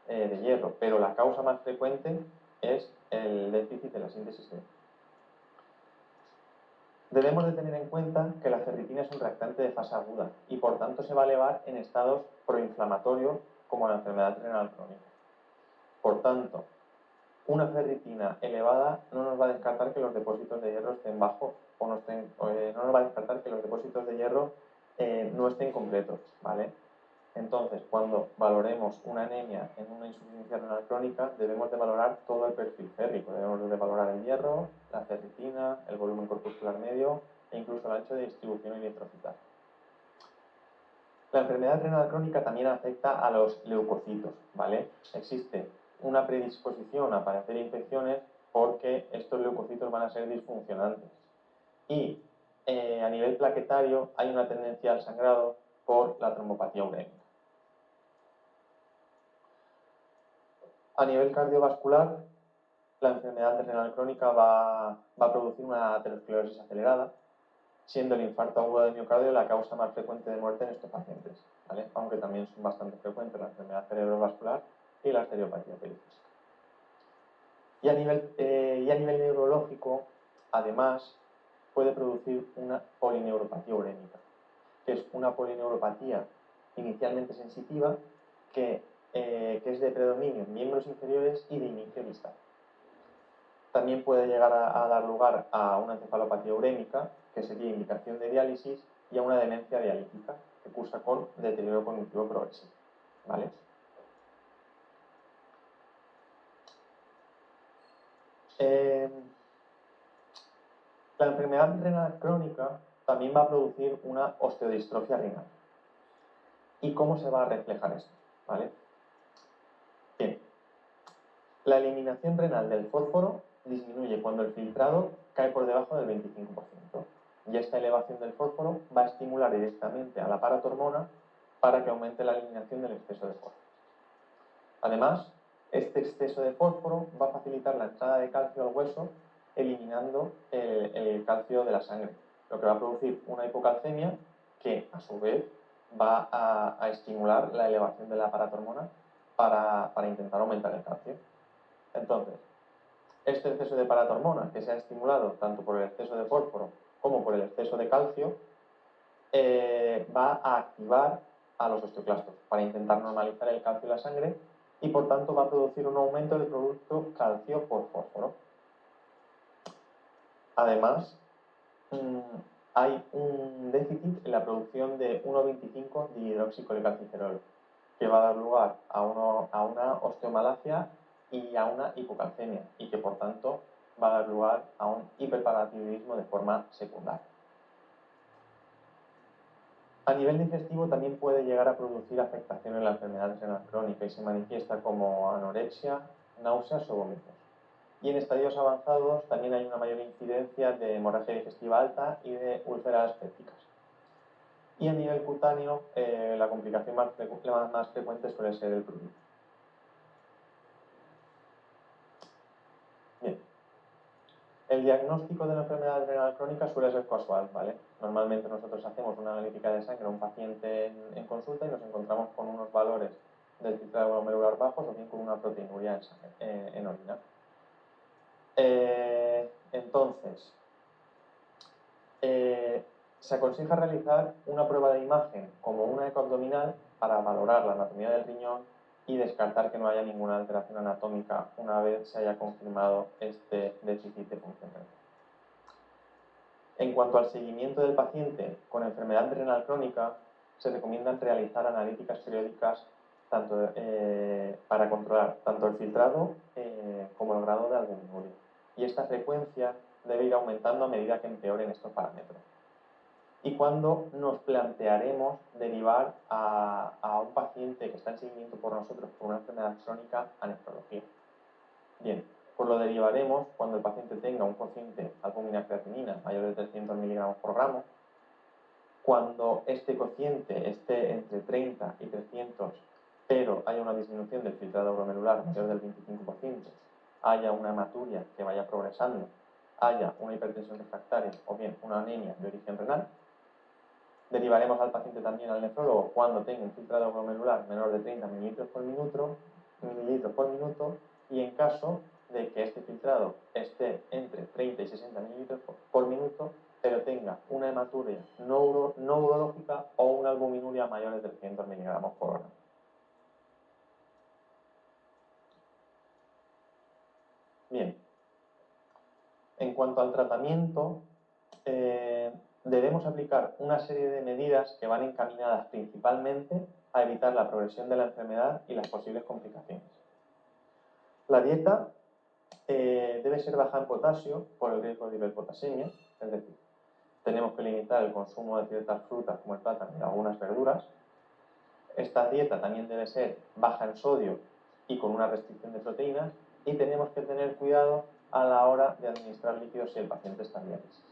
de hierro, pero la causa más frecuente es el déficit de la síntesis de hierro. Debemos de tener en cuenta que la ferritina es un reactante de fase aguda y por tanto se va a elevar en estados proinflamatorios como la enfermedad renal crónica. Por tanto, una ferritina elevada no nos va a descartar que los depósitos de hierro estén bajos o no nos va a descartar que los depósitos de hierro no estén completos, ¿vale? Entonces, cuando valoremos una anemia en una insuficiencia renal crónica, debemos de valorar todo el perfil férrico. Debemos de valorar el hierro, la ferritina, el volumen corpuscular medio e incluso el ancho de distribución eritrocital. La enfermedad renal crónica también afecta a los leucocitos, ¿vale? Existe una predisposición a padecer infecciones porque estos leucocitos van a ser disfuncionantes. Y a nivel plaquetario hay una tendencia al sangrado por la trombopatía urémica. A nivel cardiovascular, la enfermedad renal crónica va a producir una aterosclerosis acelerada, siendo el infarto agudo de miocardio la causa más frecuente de muerte en estos pacientes, ¿vale? Aunque también son bastante frecuentes la enfermedad cerebrovascular y la arteriopatía periférica. Y a nivel neurológico, además, puede producir una polineuropatía urémica, que es una polineuropatía inicialmente sensitiva que es de predominio en miembros inferiores y de inicio distal. También puede llegar a dar lugar a una encefalopatía urémica, que sería indicación de diálisis, y a una demencia dialítica, que cursa con deterioro cognitivo progresivo, ¿vale? La enfermedad renal crónica también va a producir una osteodistrofia renal. ¿Y cómo se va a reflejar esto? ¿Vale? Bien, la eliminación renal del fósforo disminuye cuando el filtrado cae por debajo del 25%. Y esta elevación del fósforo va a estimular directamente a la paratormona para que aumente la eliminación del exceso de fósforo. Además, este exceso de fósforo va a facilitar la entrada de calcio al hueso, eliminando el calcio de la sangre, lo que va a producir una hipocalcemia que, a su vez, va a estimular la elevación de la paratormona para intentar aumentar el calcio. Entonces, este exceso de paratormona, que se ha estimulado tanto por el exceso de fósforo como por el exceso de calcio, va a activar a los osteoclastos para intentar normalizar el calcio en la sangre y por tanto va a producir un aumento del producto calcio por fósforo. Además, hay un déficit en la producción de 1,25 dihidroxicolecalciferol, que va a dar lugar a una osteomalacia y a una hipocalcemia, y que por tanto va a dar lugar a un hiperparatiroidismo de forma secundaria. A nivel digestivo también puede llegar a producir afectación en la enfermedad renal crónica y se manifiesta como anorexia, náuseas o vómitos. Y en estadios avanzados también hay una mayor incidencia de hemorragia digestiva alta y de úlceras pépticas. Y a nivel cutáneo, la complicación más frecuente suele ser el prurito. Bien. El diagnóstico de la enfermedad renal crónica suele ser casual, ¿vale? Normalmente nosotros hacemos una analítica de sangre a un paciente en consulta y nos encontramos con unos valores del filtrado glomerular bajos o bien con una proteinuria en orina. Entonces, se aconseja realizar una prueba de imagen como una ecoabdominal para valorar la anatomía del riñón y descartar que no haya ninguna alteración anatómica una vez se haya confirmado este déficit de función renal. En cuanto al seguimiento del paciente con enfermedad renal crónica, se recomiendan realizar analíticas periódicas para controlar tanto el filtrado como el grado de albuminuria. Y esta frecuencia debe ir aumentando a medida que empeoren estos parámetros. Y cuando nos plantearemos derivar a un paciente que está en seguimiento por nosotros por una enfermedad crónica a nefrología. Bien, pues lo derivaremos cuando el paciente tenga un cociente albúmina-creatinina mayor de 300 miligramos por gramo, cuando este cociente esté entre 30 y 300, pero haya una disminución del filtrado glomerular mayor del 25%, haya una hematuria que vaya progresando, haya una hipertensión refractaria o bien una anemia de origen renal. Derivaremos al paciente también al nefrólogo cuando tenga un filtrado glomerular menor de 30 mililitros por minuto y en caso de que este filtrado esté entre 30 y 60 mililitros por minuto, pero tenga una hematuria no urológica o una albuminuria mayor de 300 miligramos por hora. Bien, en cuanto al tratamiento, debemos aplicar una serie de medidas que van encaminadas principalmente a evitar la progresión de la enfermedad y las posibles complicaciones. La dieta debe ser baja en potasio por el riesgo de hiperpotasemia, es decir, tenemos que limitar el consumo de ciertas frutas como el plátano y algunas verduras. Esta dieta también debe ser baja en sodio y con una restricción de proteínas y tenemos que tener cuidado a la hora de administrar líquidos si el paciente está en diálisis.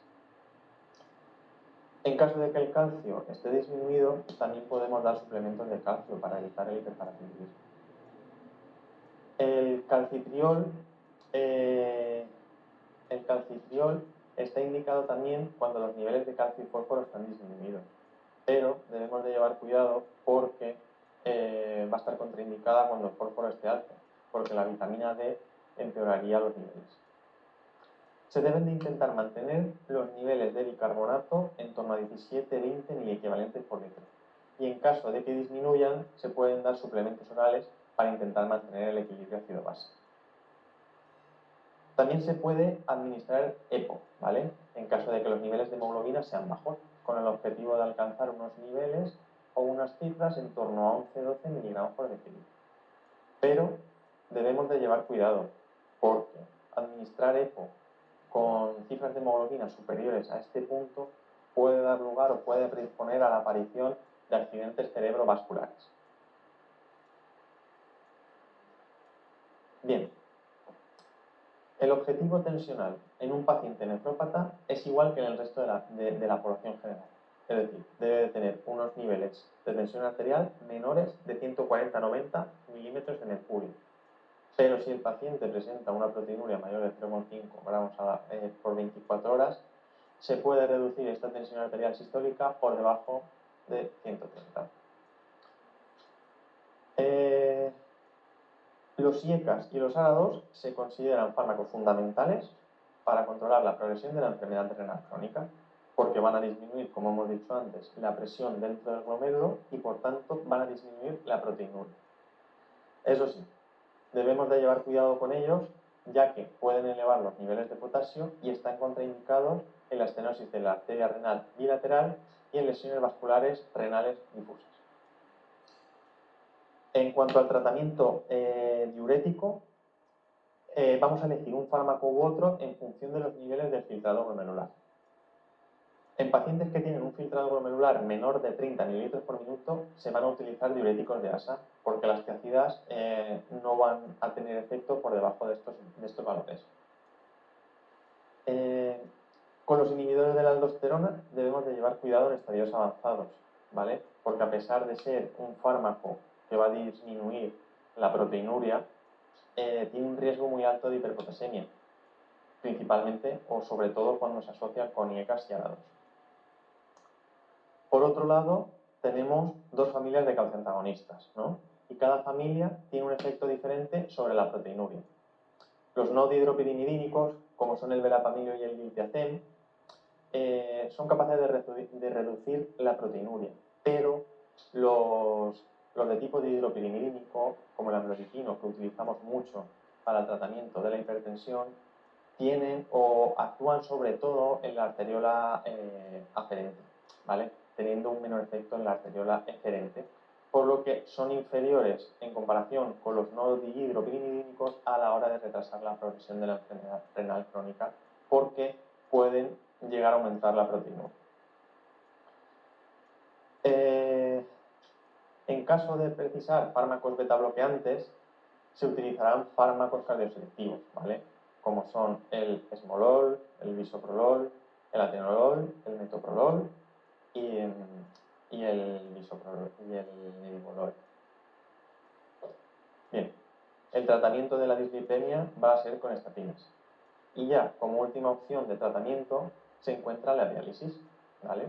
En caso de que el calcio esté disminuido, también podemos dar suplementos de calcio para evitar el hiperparatitismo. El calcitriol está indicado también cuando los niveles de calcio y fósforo están disminuidos, pero debemos de llevar cuidado porque va a estar contraindicada cuando el fósforo esté alto, porque la vitamina D empeoraría los niveles. Se deben de intentar mantener los niveles de bicarbonato en torno a 17-20 miliequivalentes por litro. Y en caso de que disminuyan, se pueden dar suplementos orales para intentar mantener el equilibrio ácido-base. También se puede administrar EPO, ¿vale? En caso de que los niveles de hemoglobina sean bajos, con el objetivo de alcanzar unos niveles o unas cifras en torno a 11-12 miligramos por decilitro. Pero debemos de llevar cuidado, porque administrar EPO con cifras de hemoglobina superiores a este punto puede dar lugar o puede predisponer a la aparición de accidentes cerebrovasculares. Bien, el objetivo tensional en un paciente nefrópata es igual que en el resto de la población general. Es decir, debe de tener unos niveles de tensión arterial menores de 140-90 milímetros de mercurio. Pero si el paciente presenta una proteinuria mayor de 0,5 gramos por 24 horas, se puede reducir esta tensión arterial sistólica por debajo de 130. Los IECAS y los ARA2 se consideran fármacos fundamentales para controlar la progresión de la enfermedad renal crónica, porque van a disminuir, como hemos dicho antes, la presión dentro del glomérulo y por tanto van a disminuir la proteinuria. Eso sí, debemos de llevar cuidado con ellos, ya que pueden elevar los niveles de potasio y están contraindicados en la estenosis de la arteria renal bilateral y en lesiones vasculares renales difusas. En cuanto al tratamiento diurético, vamos a elegir un fármaco u otro en función de los niveles del filtrado glomerular. En pacientes que tienen un filtrado glomerular menor de 30 mililitros por minuto, se van a utilizar diuréticos de ASA, porque las tiacidas no van a tener efecto por debajo de estos valores. Con los inhibidores de la aldosterona debemos de llevar cuidado en estadios avanzados, ¿vale? Porque a pesar de ser un fármaco que va a disminuir la proteinuria, tiene un riesgo muy alto de hiperpotasemia. principalmente o sobre todo cuando se asocia con IECAS y ARA2. Por otro lado, tenemos dos familias de calciantagonistas, ¿no? Y cada familia tiene un efecto diferente sobre la proteinuria. Los no dihidropirimidínicos, como son el verapamilo y el diltiazem, son capaces de reducir la proteinuria, pero los de tipo dihidropirimidínico, como el amlodipino, que utilizamos mucho para el tratamiento de la hipertensión, tienen o actúan sobre todo en la arteriola aferente, ¿vale? Teniendo un menor efecto en la arteriola eferente, por lo que son inferiores en comparación con los no dihidropirimidínicos a la hora de retrasar la progresión de la enfermedad renal crónica, porque pueden llegar a aumentar la proteinuria. En caso de precisar fármacos beta bloqueantes, se utilizarán fármacos cardioselectivos, ¿vale? Como son el esmolol, el bisoprolol, el atenolol, el metoprolol y el bisoprolol y el nebivolol. Bien, el tratamiento de la dislipemia va a ser con estatinas. Y ya, como última opción de tratamiento, se encuentra la diálisis, ¿vale?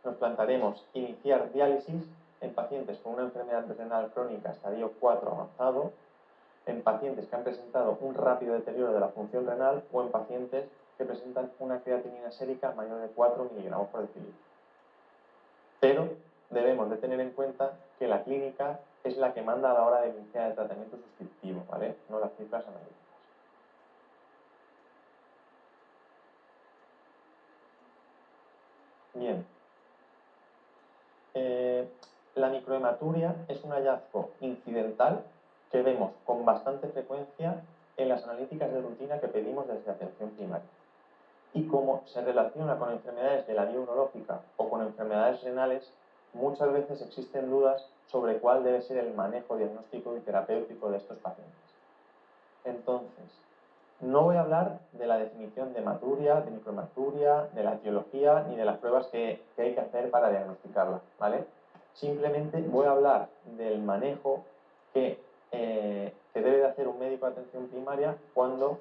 Nos plantearemos iniciar diálisis en pacientes con una enfermedad renal crónica estadio 4 avanzado, en pacientes que han presentado un rápido deterioro de la función renal o en pacientes que presentan una creatinina sérica mayor de 4 miligramos por decilitro. Pero debemos de tener en cuenta que la clínica es la que manda a la hora de iniciar el tratamiento sustitutivo, ¿vale? No las cifras analíticas. Bien. La microhematuria es un hallazgo incidental que vemos con bastante frecuencia en las analíticas de rutina que pedimos desde atención primaria. Y como se relaciona con enfermedades de la vía urológica o con enfermedades renales, muchas veces existen dudas sobre cuál debe ser el manejo diagnóstico y terapéutico de estos pacientes. Entonces, no voy a hablar de la definición de hematuria, de microhematuria, de la etiología, ni de las pruebas que hay que hacer para diagnosticarla, ¿vale? Simplemente voy a hablar del manejo que debe de hacer un médico de atención primaria cuando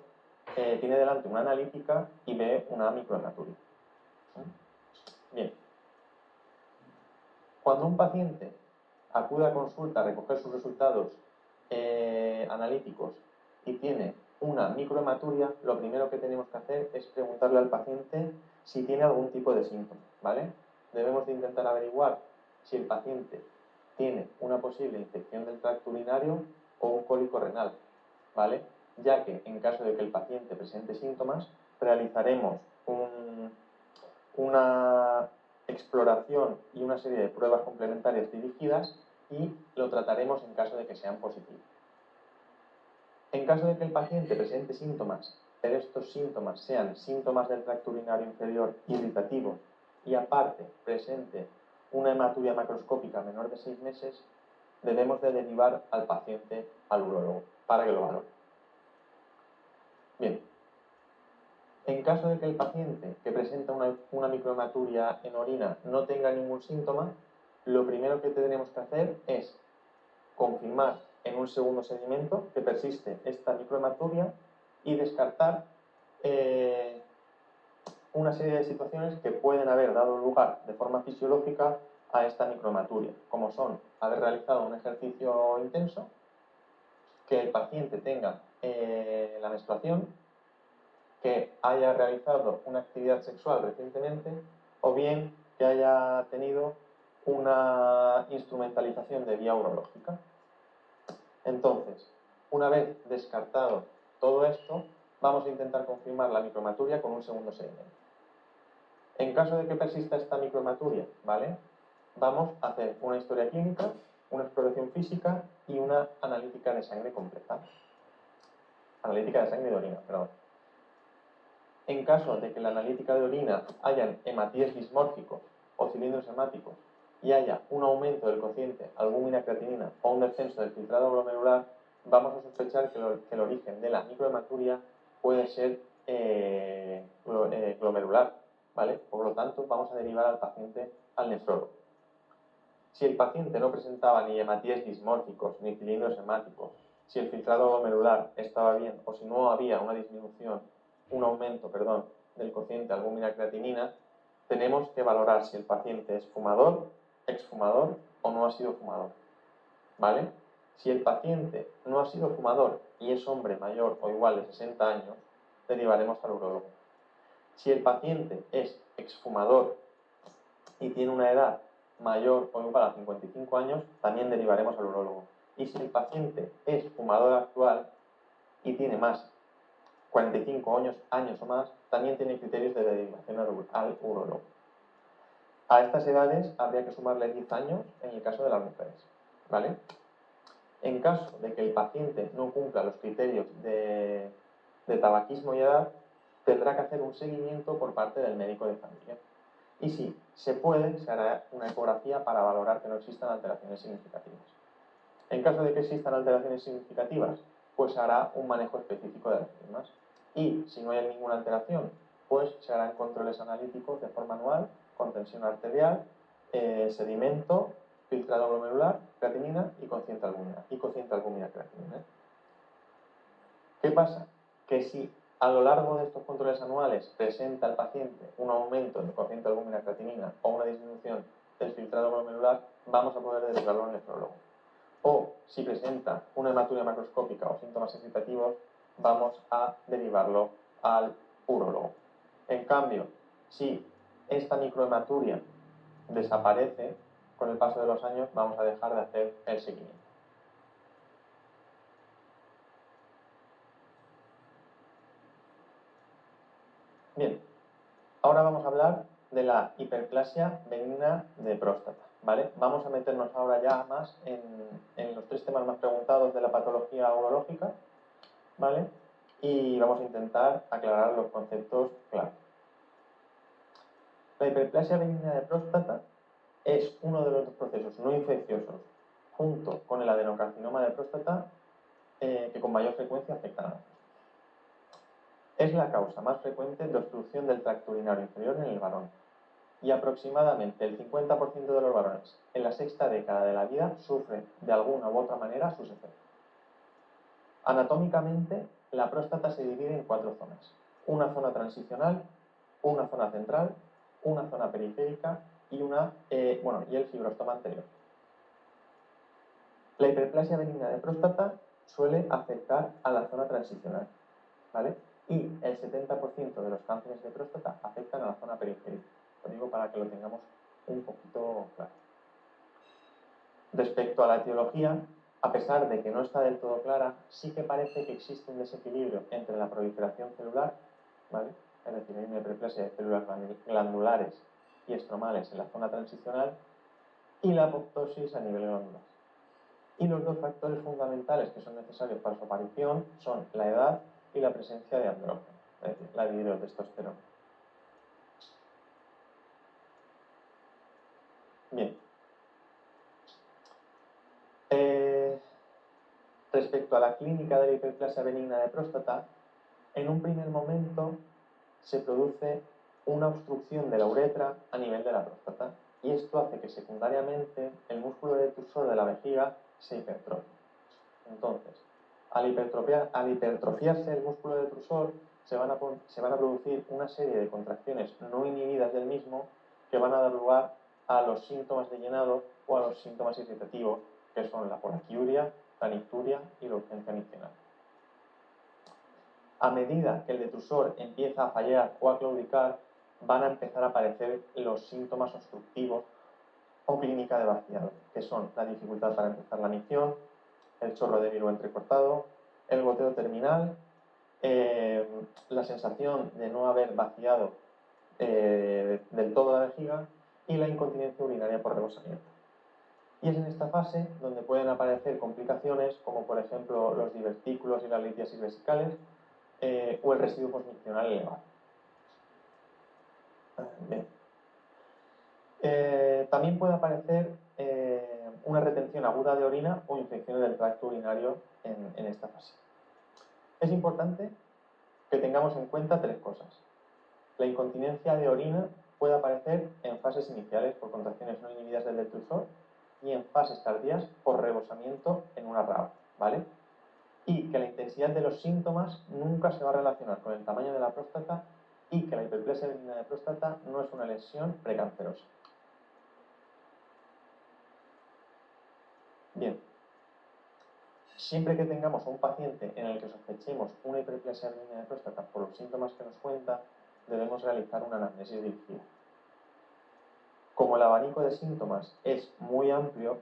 tiene delante una analítica y ve una microhematuria. Bien. Cuando un paciente acude a consulta a recoger sus resultados analíticos y tiene una microhematuria, lo primero que tenemos que hacer es preguntarle al paciente si tiene algún tipo de síntoma, ¿vale? Debemos de intentar averiguar si el paciente tiene una posible infección del tracto urinario o un cólico renal, ¿vale? Ya que en caso de que el paciente presente síntomas, realizaremos una exploración y una serie de pruebas complementarias dirigidas y lo trataremos en caso de que sean positivos. En caso de que el paciente presente síntomas, pero estos síntomas sean síntomas del tracto urinario inferior irritativos y aparte presente una hematuria macroscópica menor de 6 meses, debemos de derivar al paciente al urólogo para que lo valore. Bien. En caso de que el paciente que presenta una microhematuria en orina no tenga ningún síntoma, lo primero que tendremos que hacer es confirmar en un segundo seguimiento que persiste esta microhematuria y descartar una serie de situaciones que pueden haber dado lugar de forma fisiológica a esta microhematuria, como son haber realizado un ejercicio intenso, que el paciente tenga la menstruación, que haya realizado una actividad sexual recientemente o bien que haya tenido una instrumentalización de vía urológica. Entonces, una vez descartado todo esto, vamos a intentar confirmar la microhematuria con un segundo seguimiento. En caso de que persista esta microhematuria, ¿vale? Vamos a hacer una historia clínica, una exploración física y una analítica de sangre completa. Analítica de sangre y de orina, perdón. En caso de que en la analítica de orina hayan hematíes dismórficos o cilindros hemáticos y haya un aumento del cociente albúmina-creatinina o un descenso del filtrado glomerular, vamos a sospechar que el origen de la microhematuria puede ser glomerular, ¿vale? Por lo tanto, vamos a derivar al paciente al nefrólogo. Si el paciente no presentaba ni hematíes dismórficos ni cilindros hemáticos, si el filtrado glomerular estaba bien o si no había una disminución un aumento, perdón, del cociente albúmina-creatinina, tenemos que valorar si el paciente es fumador, exfumador o no ha sido fumador, ¿vale? Si el paciente no ha sido fumador y es hombre mayor o igual de 60 años, derivaremos al urólogo. Si el paciente es exfumador y tiene una edad mayor o igual a 55 años, también derivaremos al urólogo. Y si el paciente es fumador actual y tiene más 45 años o más, también tiene criterios de derivación al urólogo. A estas edades habría que sumarle 10 años en el caso de las mujeres, ¿vale? En caso de que el paciente no cumpla los criterios de tabaquismo y edad, tendrá que hacer un seguimiento por parte del médico de familia. Y si se puede, se hará una ecografía para valorar que no existan alteraciones significativas. En caso de que existan alteraciones significativas, pues se hará un manejo específico de las mismas. Y si no hay ninguna alteración, pues se harán controles analíticos de forma anual, con tensión arterial, sedimento, filtrado glomerular, creatinina y cociente albúmina creatinina. ¿Qué pasa? Que si a lo largo de estos controles anuales presenta el paciente un aumento del cociente albúmina creatinina o una disminución del filtrado glomerular, vamos a poder derivarlo al nefrólogo. O si presenta una hematuria macroscópica o síntomas excitativos, vamos a derivarlo al urólogo. En cambio, si esta microhematuria desaparece con el paso de los años, vamos a dejar de hacer el seguimiento. Bien, ahora vamos a hablar de la hiperplasia benigna de próstata, ¿vale? Vamos a meternos ahora ya más en los 3 temas más preguntados de la patología urológica, ¿vale? Y vamos a intentar aclarar los conceptos clave. La hiperplasia benigna de próstata es uno de los procesos no infecciosos, junto con el adenocarcinoma de próstata, que con mayor frecuencia afectan a la próstata. Es la causa más frecuente de obstrucción del tracto urinario inferior en el varón, y aproximadamente el 50% de los varones en la 6ª década de la vida sufren de alguna u otra manera sus efectos. Anatómicamente, la próstata se divide en 4 zonas: una zona transicional, una zona central, una zona periférica y el fibrostoma anterior. La hiperplasia benigna de próstata suele afectar a la zona transicional, ¿vale? Y el 70% de los cánceres de próstata afectan a la zona periférica. Lo digo para que lo tengamos un poquito claro. Respecto a la etiología, a pesar de que no está del todo clara, sí que parece que existe un desequilibrio entre la proliferación celular, ¿vale? Es decir, hay una hiperplasia de células glandulares y estromales en la zona transicional, y la apoptosis a nivel glandular. Y los 2 factores fundamentales que son necesarios para su aparición son la edad y la presencia de andrógeno, es decir, la dihidrotestosterona. Bien. Respecto a la clínica de la hiperplasia benigna de próstata, en un primer momento se produce una obstrucción de la uretra a nivel de la próstata, y esto hace que secundariamente el músculo detrusor de la vejiga se hipertrofie. Entonces, al hipertrofiarse el músculo detrusor, se van a producir una serie de contracciones no inhibidas del mismo que van a dar lugar a los síntomas de llenado o a los síntomas excitativos, que son la poliquiuria, la nicturia y la urgencia miccional. A medida que el detrusor empieza a fallar o a claudicar, van a empezar a aparecer los síntomas obstructivos o clínica de vaciado, que son la dificultad para empezar la micción, el chorro débil o entrecortado, el goteo terminal, la sensación de no haber vaciado del todo la vejiga y la incontinencia urinaria por rebosamiento. Y es en esta fase donde pueden aparecer complicaciones como por ejemplo los divertículos y las litiasis vesicales o el residuo postmiccional elevado. Bien. También puede aparecer una retención aguda de orina o infecciones del tracto urinario en esta fase. Es importante que tengamos en cuenta 3 cosas. La incontinencia de orina puede aparecer en fases iniciales por contracciones no inhibidas del detrusor y en fases tardías por rebosamiento en una raba, ¿vale? y que la intensidad de los síntomas nunca se va a relacionar con el tamaño de la próstata y que la hiperplasia benigna de próstata no es una lesión precancerosa. Bien, siempre que tengamos a un paciente en el que sospechemos una hiperplasia benigna de próstata por los síntomas que nos cuenta, debemos realizar una anamnesis dirigida. Como el abanico de síntomas es muy amplio,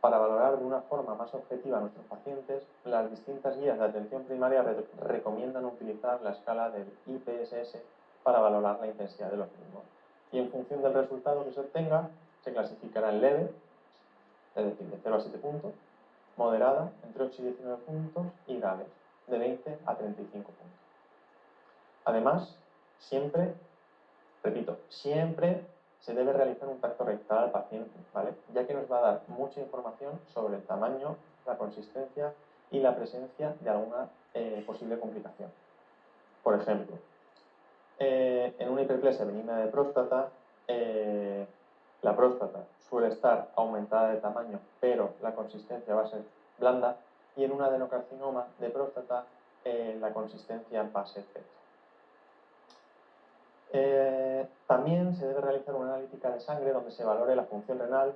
para valorar de una forma más objetiva a nuestros pacientes, las distintas guías de atención primaria recomiendan utilizar la escala del IPSS para valorar la intensidad de los mismos. Y en función del resultado que se obtenga, se clasificará en leve, es decir, de 0 a 7 puntos, moderada, entre 8 y 19 puntos, y grave, de 20 a 35 puntos. Además, siempre, repito, siempre se debe realizar un tacto rectal al paciente, ¿vale? Ya que nos va a dar mucha información sobre el tamaño, la consistencia y la presencia de alguna posible complicación. Por ejemplo, en una hiperplasia benigna de próstata, la próstata suele estar aumentada de tamaño, pero la consistencia va a ser blanda, y en un adenocarcinoma de próstata la consistencia va a ser fecha. También se debe realizar una analítica de sangre donde se valore la función renal,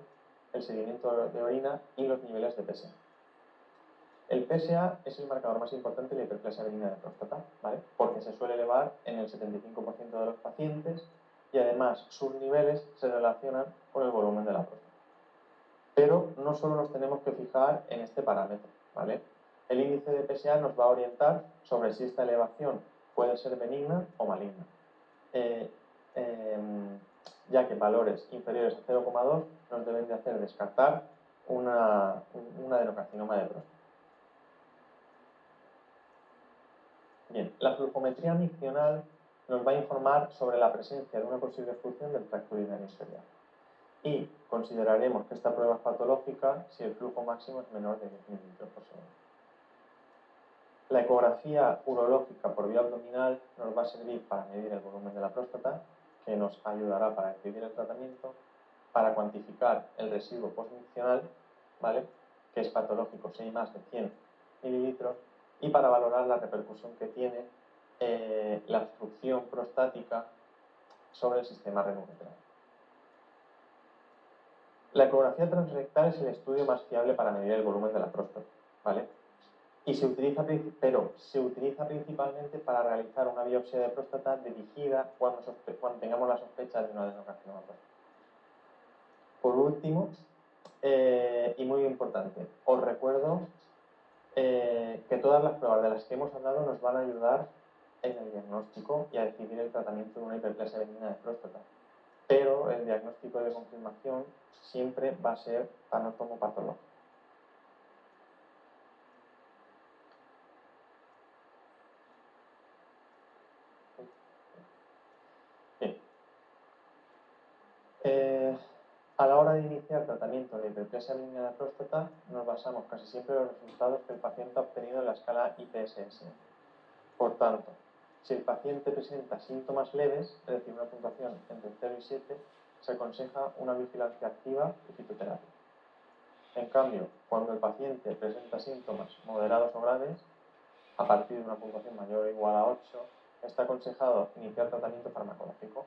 el seguimiento de orina y los niveles de PSA. El PSA es el marcador más importante de la hiperplasia benigna de próstata, ¿vale? Porque se suele elevar en el 75% de los pacientes y además sus niveles se relacionan con el volumen de la próstata. Pero no solo nos tenemos que fijar en este parámetro, ¿vale? El índice de PSA nos va a orientar sobre si esta elevación puede ser benigna o maligna. Ya que valores inferiores a 0,2 nos deben de hacer descartar un adenocarcinoma de próstata. Bien, la flujometría miccional nos va a informar sobre la presencia de una posible obstrucción del tracto urinario inferior. Y consideraremos que esta prueba es patológica si el flujo máximo es menor de 10 mililitros por segundo. La ecografía urológica por vía abdominal nos va a servir para medir el volumen de la próstata, que nos ayudará para decidir el tratamiento, para cuantificar el residuo postmiccional, ¿vale?, que es patológico si hay más de 100 mililitros, y para valorar la repercusión que tiene la obstrucción prostática sobre el sistema renouretral. La ecografía transrectal es el estudio más fiable para medir el volumen de la próstata, ¿vale? Y se utiliza principalmente para realizar una biopsia de próstata dirigida cuando tengamos la sospecha de un adenocarcinoma prostático. Por último, y muy importante, os recuerdo que todas las pruebas de las que hemos hablado nos van a ayudar en el diagnóstico y a decidir el tratamiento de una hiperplasia benigna de próstata. Pero el diagnóstico de confirmación siempre va a ser anatomopatológico. Bien. A la hora de iniciar tratamiento de hiperplasia benigna de próstata, nos basamos casi siempre en los resultados que el paciente ha obtenido en la escala IPSS. Por tanto, si el paciente presenta síntomas leves, es decir, una puntuación entre 0 y 7, se aconseja una vigilancia activa y fitoterapia. En cambio, cuando el paciente presenta síntomas moderados o graves, a partir de una puntuación mayor o igual a 8, está aconsejado iniciar tratamiento farmacológico.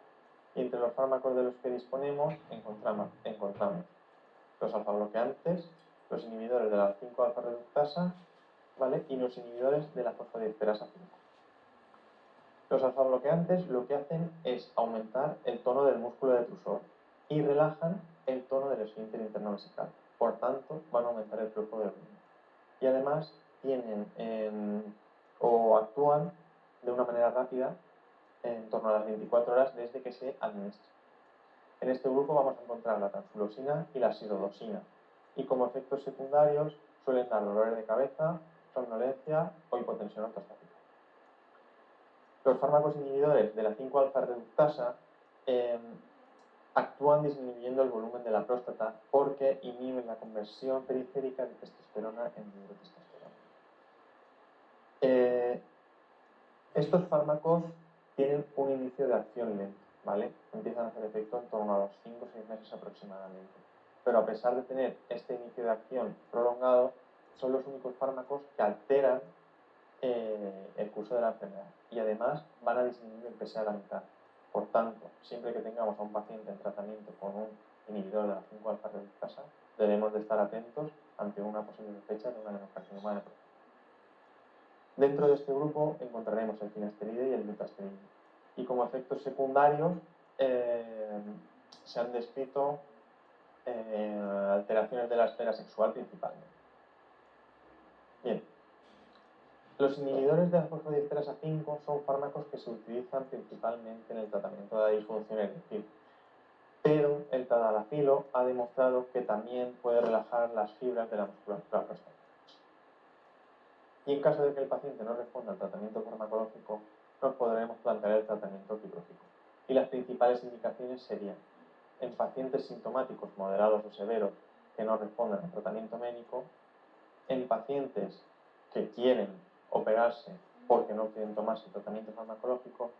Y entre los fármacos de los que disponemos encontramos los alfa-bloqueantes, los inhibidores de la 5-alfa reductasa, ¿vale?, y los inhibidores de la fosfodiesterasa 5. Los alfa-bloqueantes lo que hacen es aumentar el tono del músculo detrusor y relajan el tono del esfínter interno vesical. Por tanto, van a aumentar el flujo de orina. Y además o actúan de una manera rápida en torno a las 24 horas desde que se administra. En este grupo vamos a encontrar la tamsulosina y la sirodosina, y como efectos secundarios suelen dar dolores de cabeza, somnolencia o hipotensión ortostática. Los fármacos inhibidores de la 5-alfa reductasa actúan disminuyendo el volumen de la próstata porque inhiben la conversión periférica de testosterona en dihidrotestosterona. Estos fármacos tienen un inicio de acción lento, ¿vale? Empiezan a hacer efecto en torno a los 5 o 6 meses aproximadamente. Pero a pesar de tener este inicio de acción prolongado, son los únicos fármacos que alteran el curso de la enfermedad y además van a disminuir el PSA a la mitad. Por tanto, siempre que tengamos a un paciente en tratamiento con un inhibidor de la 5-alfa reductasa, debemos de estar atentos ante una posible sospecha de un adenocarcinoma de próstata. Dentro de este grupo encontraremos el finasteride y el dutasteride. Y como efectos secundarios se han descrito alteraciones de la esfera sexual principalmente. Bien, los inhibidores de la fosfodiesterasa 5 son fármacos que se utilizan principalmente en el tratamiento de la disfunción eréctil, pero el tadalafilo ha demostrado que también puede relajar las fibras de la musculatura prostática. Y en caso de que el paciente no responda al tratamiento farmacológico, nos podremos plantear el tratamiento quirúrgico. Y las principales indicaciones serían en pacientes sintomáticos moderados o severos que no responden al tratamiento médico, en pacientes que quieren operarse porque no quieren tomarse el tratamiento farmacológico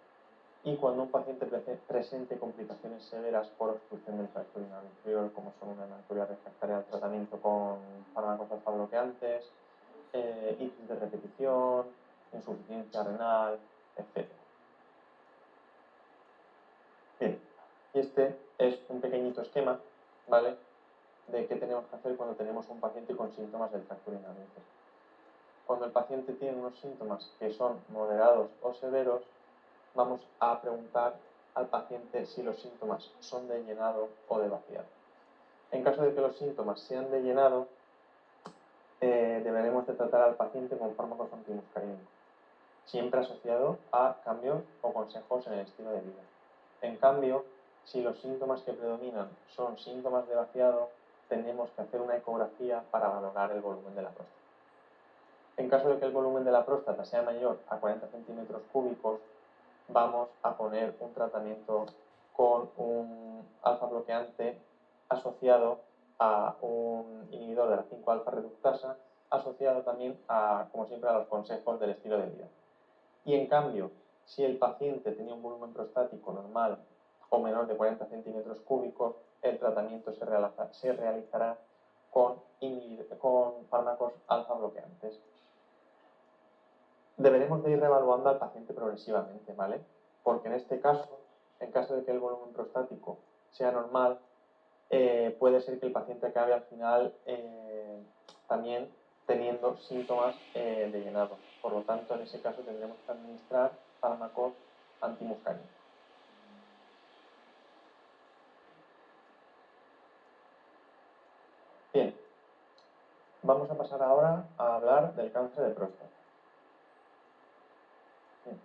y cuando un paciente presente complicaciones severas por obstrucción del tracto urinario inferior, como son una hematuria refractaria al tratamiento con fármacos alfa bloqueantes, itis de repetición, insuficiencia renal, etc. Bien, y este es un pequeñito esquema, ¿vale?, de qué tenemos que hacer cuando tenemos un paciente con síntomas del tracto urinario inferior. Cuando el paciente tiene unos síntomas que son moderados o severos, vamos a preguntar al paciente si los síntomas son de llenado o de vaciado. En caso de que los síntomas sean de llenado, deberemos de tratar al paciente con fármacos antimuscarínicos, siempre asociado a cambios o consejos en el estilo de vida. En cambio, si los síntomas que predominan son síntomas de vaciado, tenemos que hacer una ecografía para valorar el volumen de la próstata. En caso de que el volumen de la próstata sea mayor a 40 centímetros cúbicos, vamos a poner un tratamiento con un alfa bloqueante asociado a un inhibidor de la 5-alfa reductasa, asociado también a, como siempre, a los consejos del estilo de vida. Y en cambio, si el paciente tenía un volumen prostático normal o menor de 40 centímetros cúbicos, el tratamiento se realizará con fármacos alfa bloqueantes. Deberemos de ir reevaluando al paciente progresivamente, ¿vale? Porque en este caso, en caso de que el volumen prostático sea normal, puede ser que el paciente acabe al final también teniendo síntomas de llenado. Por lo tanto, en ese caso tendremos que administrar fármacos antimuscarínicos. Bien, vamos a pasar ahora a hablar del cáncer de próstata. Bien.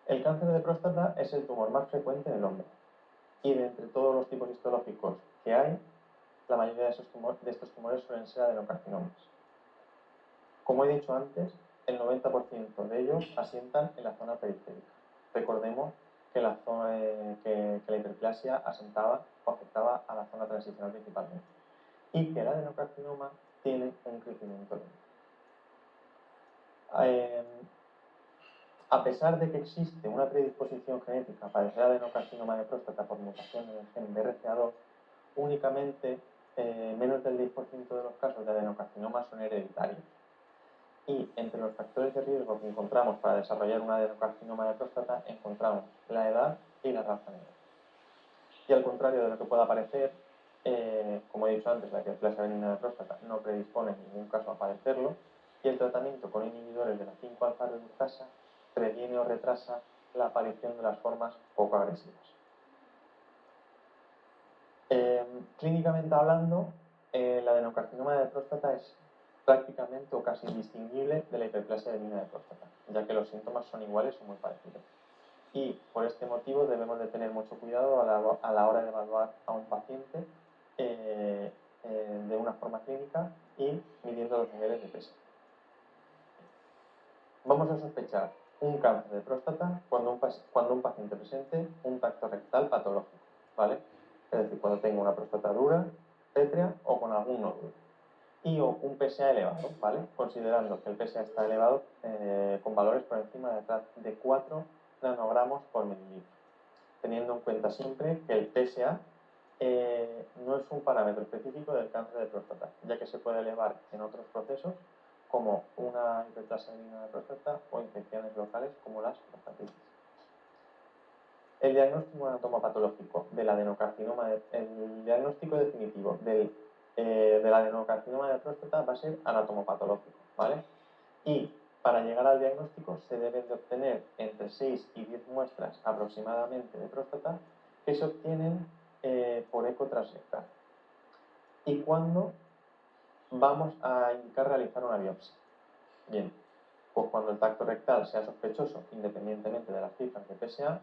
El cáncer de próstata es el tumor más frecuente en el hombre. Y de entre todos los tipos histológicos que hay, la mayoría de estos tumores suelen ser adenocarcinomas. Como he dicho antes, el 90% de ellos asientan en la zona periférica. Recordemos que la hiperplasia asentaba o afectaba a la zona transicional principalmente. Y que el adenocarcinoma tiene un crecimiento lento. A pesar de que existe una predisposición genética para padecer adenocarcinoma de próstata por mutación en el gen BRCA2, únicamente menos del 10% de los casos de adenocarcinoma son hereditarios. Y entre los factores de riesgo que encontramos para desarrollar un adenocarcinoma de próstata encontramos la edad y la raza negra. Y al contrario de lo que pueda parecer, como he dicho antes, la hiperplasia benigna de próstata no predispone en ningún caso a padecerlo y el tratamiento con inhibidores de la 5-alfa reductasa previene o retrasa la aparición de las formas poco agresivas. Clínicamente hablando, el adenocarcinoma de próstata es prácticamente o casi indistinguible de la hiperplasia benigna de próstata, ya que los síntomas son iguales o muy parecidos. Y por este motivo debemos de tener mucho cuidado a la hora de evaluar a un paciente de una forma clínica y midiendo los niveles de PSA. Vamos a sospechar un cáncer de próstata cuando un paciente presente un tacto rectal patológico, ¿vale? Es decir, cuando tenga una próstata dura, pétrea o con algún nódulo. Y o un PSA elevado, ¿vale? Considerando que el PSA está elevado con valores por encima de 4 nanogramos por mililitro. Teniendo en cuenta siempre que el PSA no es un parámetro específico del cáncer de próstata, ya que se puede elevar en otros procesos como una hiperplasia benigna de próstata o infecciones locales como las prostatitis. El diagnóstico anatomopatológico del adenocarcinoma, el diagnóstico definitivo del adenocarcinoma de próstata va a ser anatomopatológico, ¿vale? Y para llegar al diagnóstico se deben de obtener entre 6 y 10 muestras aproximadamente de próstata que se obtienen por eco transrectal. ¿Y cuándo vamos a indicar realizar una biopsia? Bien, pues cuando el tacto rectal sea sospechoso independientemente de las cifras de PSA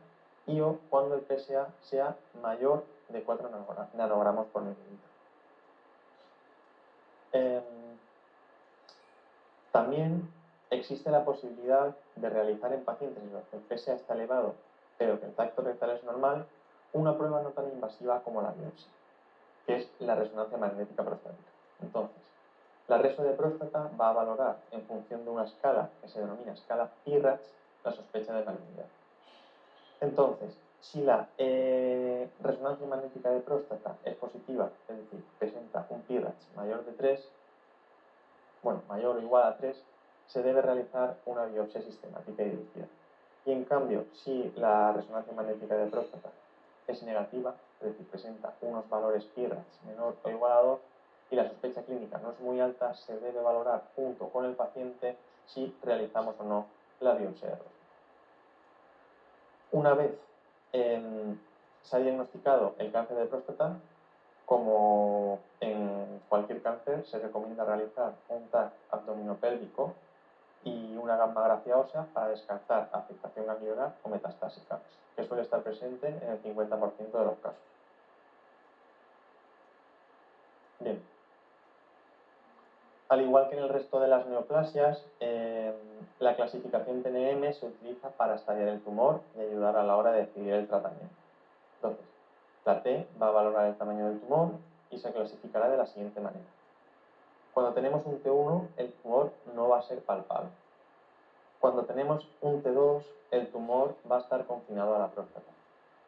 y o cuando el PSA sea mayor de 4 nanogramos por mililitro. También existe la posibilidad de realizar en pacientes en los que el PSA está elevado pero que el tacto rectal es normal, una prueba no tan invasiva como la biopsia, que es la resonancia magnética prostática. Entonces, la reso de próstata va a valorar en función de una escala que se denomina escala PIRATS la sospecha de malignidad. Entonces, si la resonancia magnética de próstata es positiva, es decir, presenta un PIRATS mayor de 3, mayor o igual a 3, se debe realizar una biopsia sistemática y dirigida. Y en cambio, si la resonancia magnética de próstata es negativa, es decir, presenta unos valores PIRATS menor o igual a 2, y la sospecha clínica no es muy alta, se debe valorar junto con el paciente si realizamos o no la biopsia de próstata. Una vez se ha diagnosticado el cáncer de próstata, como en cualquier cáncer, se recomienda realizar un TAC abdominopélvico y una gammagrafía ósea para descartar afectación ganglionar o metastásica, que suele estar presente en el 50% de los casos. Bien. Al igual que en el resto de las neoplasias, la clasificación TNM se utiliza para estadiar el tumor y ayudar a la hora de decidir el tratamiento. Entonces, la T va a valorar el tamaño del tumor y se clasificará de la siguiente manera. Cuando tenemos un T1, el tumor no va a ser palpable. Cuando tenemos un T2, el tumor va a estar confinado a la próstata.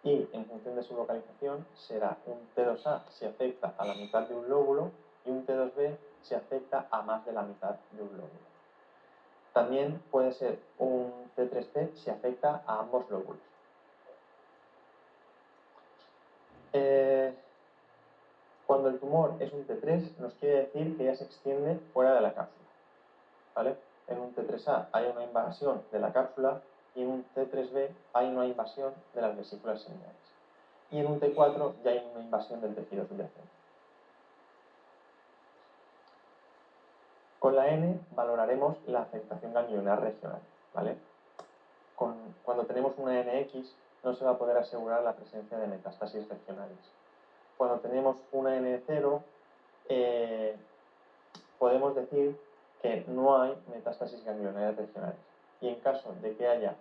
Y en función de su localización será un T2A si afecta a la mitad de un lóbulo y un T2B si afecta a más de la mitad de un lóbulo. También puede ser un T3C si afecta a ambos lóbulos. Cuando el tumor es un T3, nos quiere decir que ya se extiende fuera de la cápsula, ¿vale? En un T3A hay una invasión de la cápsula y en un T3B hay una invasión de las vesículas seminales. Y en un T4 ya hay una invasión del tejido subyacente. Con la N valoraremos la afectación ganglionar regional, ¿vale? Cuando tenemos una NX no se va a poder asegurar la presencia de metástasis regionales. Cuando tenemos una N0 podemos decir que no hay metástasis ganglionares regionales. Y en caso de que haya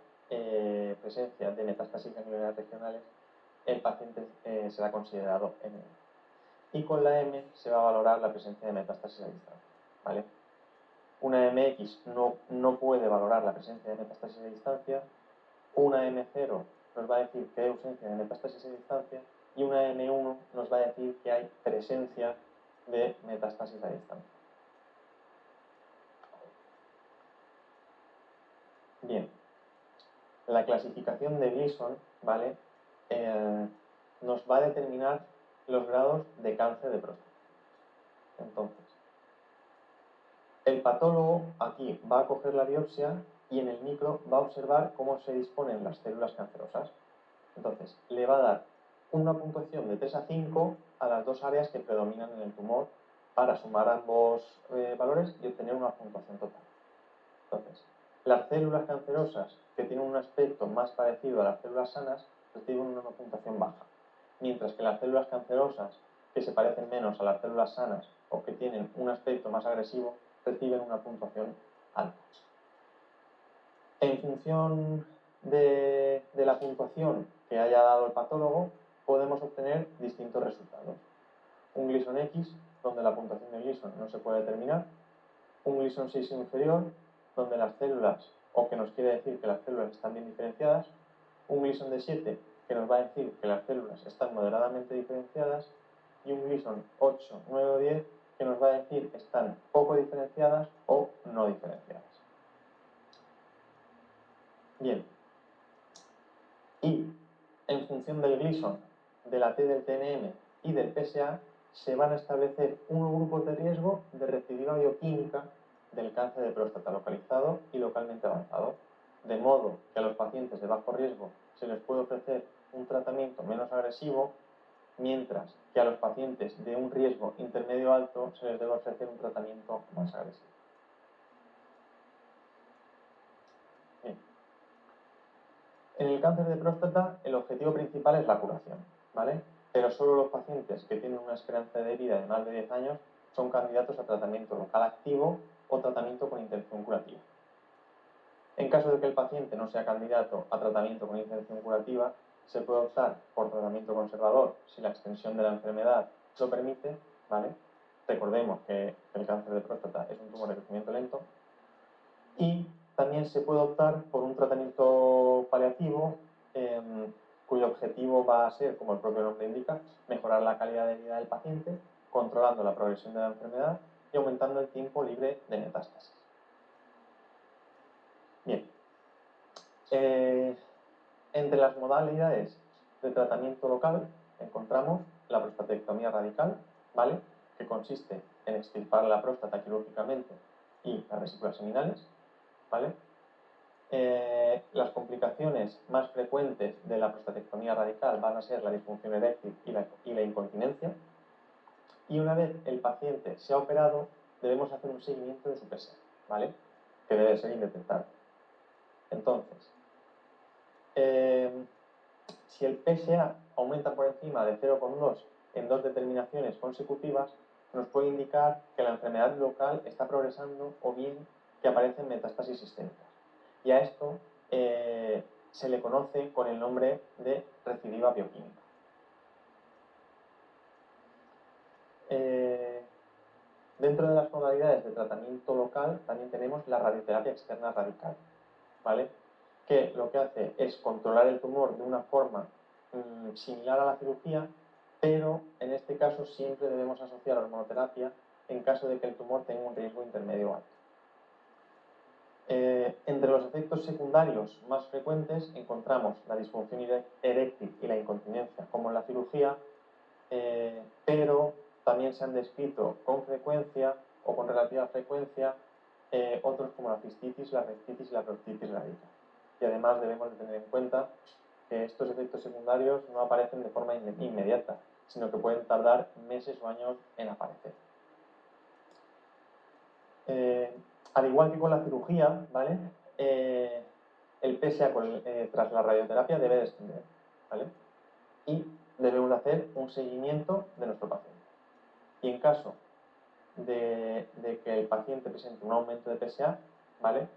presencia de metástasis ganglionares regionales, el paciente será considerado NM. Y con la M se va a valorar la presencia de metástasis a distancia, ¿vale? Una MX no puede valorar la presencia de metástasis a distancia, una M0 nos va a decir que hay ausencia de metástasis a distancia y una M1 nos va a decir que hay presencia de metástasis a distancia. Bien, la clasificación de Gleason, ¿vale? Nos va a determinar los grados de cáncer de próstata. Entonces, el patólogo aquí va a coger la biopsia y en el micro va a observar cómo se disponen las células cancerosas. Entonces, le va a dar una puntuación de 3 a 5 a las dos áreas que predominan en el tumor para sumar ambos valores y obtener una puntuación total. Entonces, las células cancerosas que tienen un aspecto más parecido a las células sanas reciben una puntuación baja, mientras que las células cancerosas que se parecen menos a las células sanas o que tienen un aspecto más agresivo reciben una puntuación alta. En función de la puntuación que haya dado el patólogo, podemos obtener distintos resultados. Un Gleason X, donde la puntuación de Gleason no se puede determinar. Un Gleason 6 inferior, donde las células, o que nos quiere decir que las células están bien diferenciadas. Un Gleason de 7, que nos va a decir que las células están moderadamente diferenciadas. Y un Gleason 8, 9 o 10, que nos va a decir están poco diferenciadas o no diferenciadas. Bien. Y en función del Gleason, de la T del TNM y del PSA, se van a establecer unos grupos de riesgo de recidiva bioquímica del cáncer de próstata localizado y localmente avanzado, de modo que a los pacientes de bajo riesgo se les puede ofrecer un tratamiento menos agresivo, mientras que a los pacientes de un riesgo intermedio alto se les debe ofrecer un tratamiento más agresivo. Bien. En el cáncer de próstata, el objetivo principal es la curación, ¿vale? Pero solo los pacientes que tienen una esperanza de vida de más de 10 años son candidatos a tratamiento local activo o tratamiento con intención curativa. En caso de que el paciente no sea candidato a tratamiento con intención curativa, se puede optar por tratamiento conservador si la extensión de la enfermedad lo permite, ¿vale? Recordemos que el cáncer de próstata es un tumor de crecimiento lento. Y también se puede optar por un tratamiento paliativo cuyo objetivo va a ser, como el propio nombre indica, mejorar la calidad de vida del paciente, controlando la progresión de la enfermedad y aumentando el tiempo libre de metástasis. Bien. Entre las modalidades de tratamiento local encontramos la prostatectomía radical, ¿vale? Que consiste en extirpar la próstata quirúrgicamente y las vesículas seminales, ¿vale? Las complicaciones más frecuentes de la prostatectomía radical van a ser la disfunción eréctil y la incontinencia. Y una vez el paciente se ha operado, debemos hacer un seguimiento de su PSA, ¿vale? Que debe ser indetectable. Entonces, si el PSA aumenta por encima de 0,2 en 2 determinaciones consecutivas, nos puede indicar que la enfermedad local está progresando o bien que aparecen metástasis sistémicas. Y a esto se le conoce con el nombre de recidiva bioquímica. Dentro de las modalidades de tratamiento local también tenemos la radioterapia externa radical, ¿vale? Que lo que hace es controlar el tumor de una forma similar a la cirugía, pero en este caso siempre debemos asociar hormonoterapia en caso de que el tumor tenga un riesgo intermedio alto. Entre los efectos secundarios más frecuentes encontramos la disfunción eréctil y la incontinencia, como en la cirugía, pero también se han descrito con frecuencia o con relativa frecuencia otros como la cistitis, la rectitis y la proctitis radical. Y además debemos de tener en cuenta que estos efectos secundarios no aparecen de forma inmediata, sino que pueden tardar meses o años en aparecer. Al igual que con la cirugía, ¿vale? El PSA tras la radioterapia debe descender, ¿vale? Y debemos hacer un seguimiento de nuestro paciente. Y en caso de que el paciente presente un aumento de PSA, ¿vale?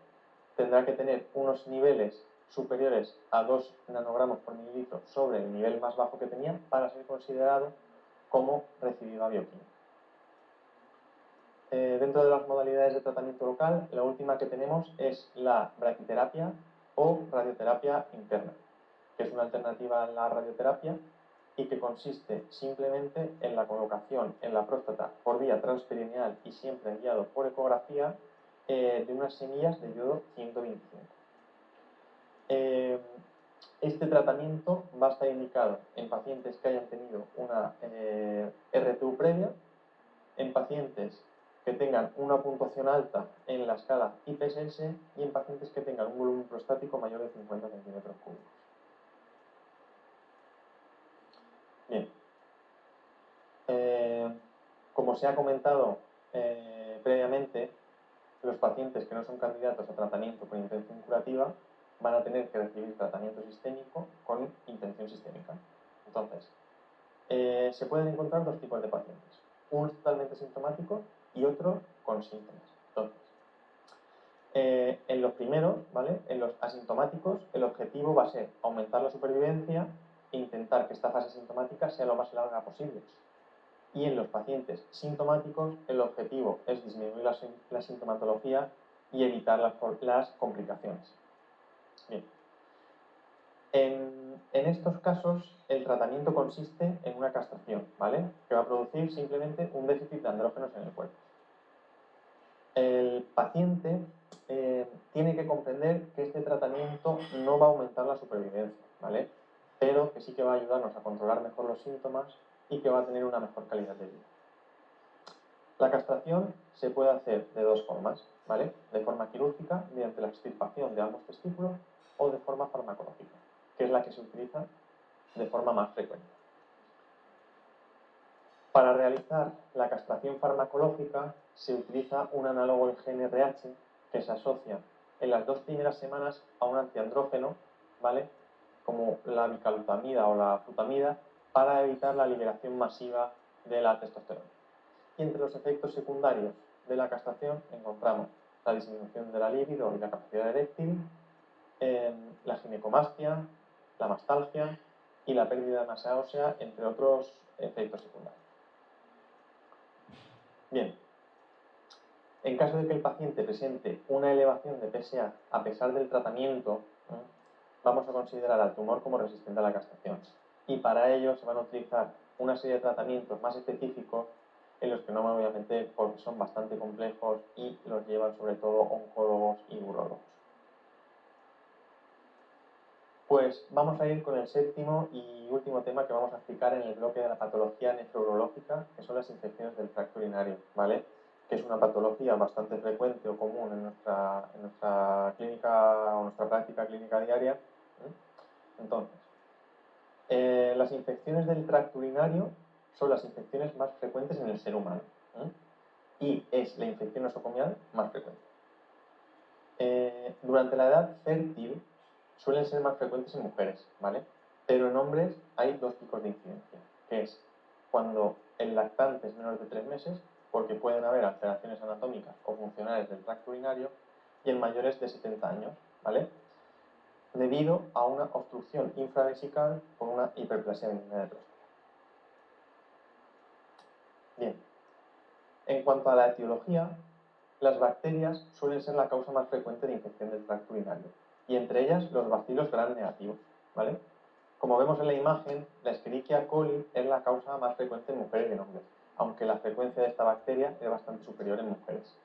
Tendrá que tener unos niveles superiores a 2 nanogramos por mililitro sobre el nivel más bajo que tenía para ser considerado como recidiva bioquímica. Dentro de las modalidades de tratamiento local, la última que tenemos es la braquiterapia o radioterapia interna, que es una alternativa a la radioterapia y que consiste simplemente en la colocación en la próstata por vía transperineal y siempre guiado por ecografía de unas semillas de yodo 125. Este tratamiento va a estar indicado en pacientes que hayan tenido una RTU previa, en pacientes que tengan una puntuación alta en la escala IPSS y en pacientes que tengan un volumen prostático mayor de 50 centímetros cúbicos. Bien. Como se ha comentado previamente, los pacientes que no son candidatos a tratamiento con intención curativa van a tener que recibir tratamiento sistémico con intención sistémica. Entonces, se pueden encontrar dos tipos de pacientes, unos totalmente sintomáticos y otros con síntomas. Entonces, en los primeros, ¿vale? En los asintomáticos, el objetivo va a ser aumentar la supervivencia e intentar que esta fase sintomática sea lo más larga posible. Y en los pacientes sintomáticos, el objetivo es disminuir la sintomatología y evitar las complicaciones. Bien. En En estos casos, el tratamiento consiste en una castración, ¿vale? Que va a producir simplemente un déficit de andrógenos en el cuerpo. El paciente tiene que comprender que este tratamiento no va a aumentar la supervivencia, ¿vale? Pero que sí que va a ayudarnos a controlar mejor los síntomas y que va a tener una mejor calidad de vida. La castración se puede hacer de dos formas, ¿vale? De forma quirúrgica, mediante la extirpación de ambos testículos, o de forma farmacológica, que es la que se utiliza de forma más frecuente. Para realizar la castración farmacológica se utiliza un análogo del GnRH que se asocia en las 2 primeras semanas a un antiandrógeno, ¿vale? Como la bicalutamida o la flutamida, para evitar la liberación masiva de la testosterona. Y entre los efectos secundarios de la castración encontramos la disminución de la libido y la capacidad eréctil, la ginecomastia, la mastalgia y la pérdida de masa ósea, entre otros efectos secundarios. Bien, en caso de que el paciente presente una elevación de PSA a pesar del tratamiento, vamos a considerar al tumor como resistente a la castración. Y para ello se van a utilizar una serie de tratamientos más específicos en los que no me voy a meter porque son bastante complejos y los llevan sobre todo oncólogos y urólogos. Pues vamos a ir con el séptimo y último tema que vamos a explicar en el bloque de la patología nefrourológica, que son las infecciones del tracto urinario, ¿vale? Que es una patología bastante frecuente o común en nuestra clínica o nuestra práctica clínica diaria. Entonces, las infecciones del tracto urinario son las infecciones más frecuentes en el ser humano, y es la infección nosocomial más frecuente. Durante la edad fértil suelen ser más frecuentes en mujeres, ¿vale? Pero en hombres hay dos picos de incidencia, que es cuando el lactante es menor de 3 meses, porque pueden haber alteraciones anatómicas o funcionales del tracto urinario, y en mayores de 70 años, ¿vale? Debido a una obstrucción infravesical por una hiperplasia benigna de próstata. Bien, en cuanto a la etiología, las bacterias suelen ser la causa más frecuente de infección del tracto urinario, y entre ellas los bacilos gram negativos, ¿vale? Como vemos en la imagen, la Escherichia coli es la causa más frecuente en mujeres y en hombres, aunque la frecuencia de esta bacteria es bastante superior en mujeres.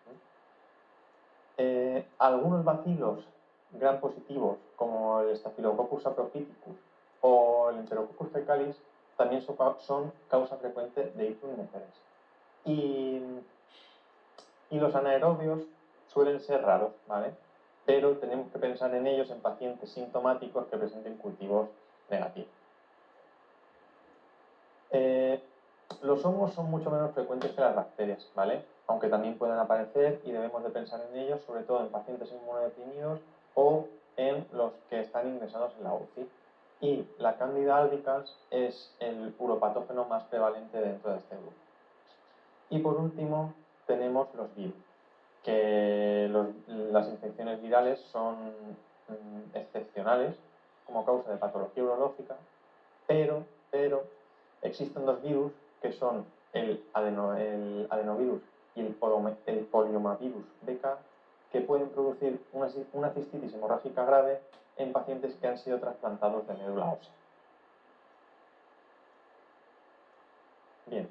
Algunos bacilos gram positivos, como el Staphylococcus saprophyticus o el Enterococcus fecalis, también son causa frecuente de ictus en mujeres. Y los anaerobios suelen ser raros, ¿vale? Pero tenemos que pensar en ellos en pacientes sintomáticos que presenten cultivos negativos. Los hongos son mucho menos frecuentes que las bacterias, ¿vale? Aunque también pueden aparecer y debemos de pensar en ellos, sobre todo en pacientes inmunodeprimidos o en los que están ingresados en la UCI. Y la Candida albicans es el uropatógeno más prevalente dentro de este grupo. Y por último, tenemos los virus, que las infecciones virales son excepcionales como causa de patología urológica, pero existen dos virus que son el adenovirus y el poliomavirus BK, que pueden producir una cistitis hemorrágica grave en pacientes que han sido trasplantados de médula ósea. Bien.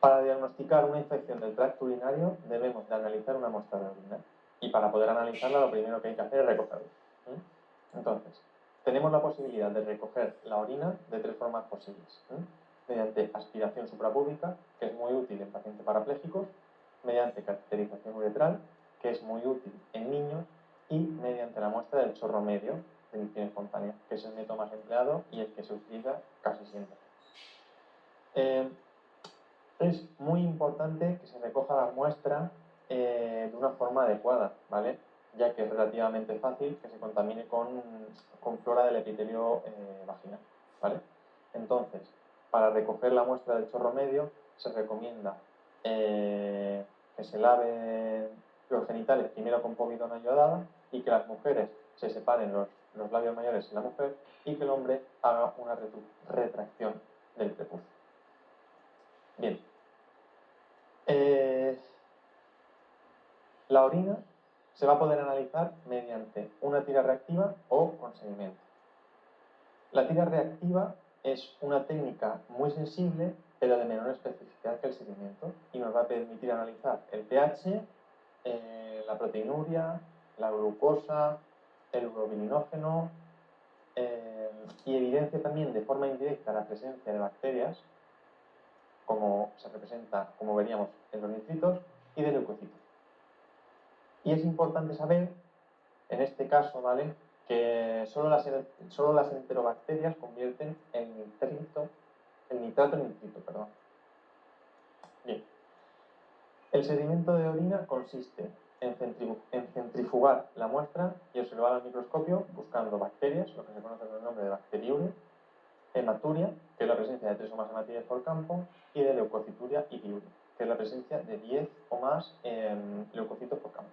Para diagnosticar una infección del tracto urinario debemos de analizar una muestra de orina, y para poder analizarla lo primero que hay que hacer es recogerla. Entonces, tenemos la posibilidad de recoger la orina de 3 formas posibles. Mediante aspiración suprapúbica, que es muy útil en pacientes parapléjicos, mediante cateterización uretral, que es muy útil en niños, y mediante la muestra del chorro medio de emisión espontánea, que es el método más empleado y el que se utiliza casi siempre. Es muy importante que se recoja la muestra de una forma adecuada, ¿vale? Ya que es relativamente fácil que se contamine con flora del epitelio vaginal, ¿vale? Entonces, para recoger la muestra del chorro medio, se recomienda que se laven los genitales primero con povidona iodada y que las mujeres se separen los labios mayores en la mujer y que el hombre haga una retracción del prepucio. Bien. La orina se va a poder analizar mediante una tira reactiva o con seguimiento. La tira reactiva es una técnica muy sensible, pero de menor especificidad que el sedimento, y nos va a permitir analizar el pH, la proteinuria, la glucosa, el urobilinógeno, y evidencia también de forma indirecta la presencia de bacterias, como se representa, como veríamos en los nitritos, y de leucocitos. Y es importante saber, en este caso, ¿vale?, que solo las enterobacterias convierten el nitrato en nitrito, perdón. Bien. El sedimento de orina consiste en centrifugar la muestra y observar al microscopio buscando bacterias, lo que se conoce con el nombre de bacteriuria, hematuria, que es la presencia de 3 o más hematíes por campo, y de leucocituria y piuria, que es la presencia de 10 o más leucocitos por campo.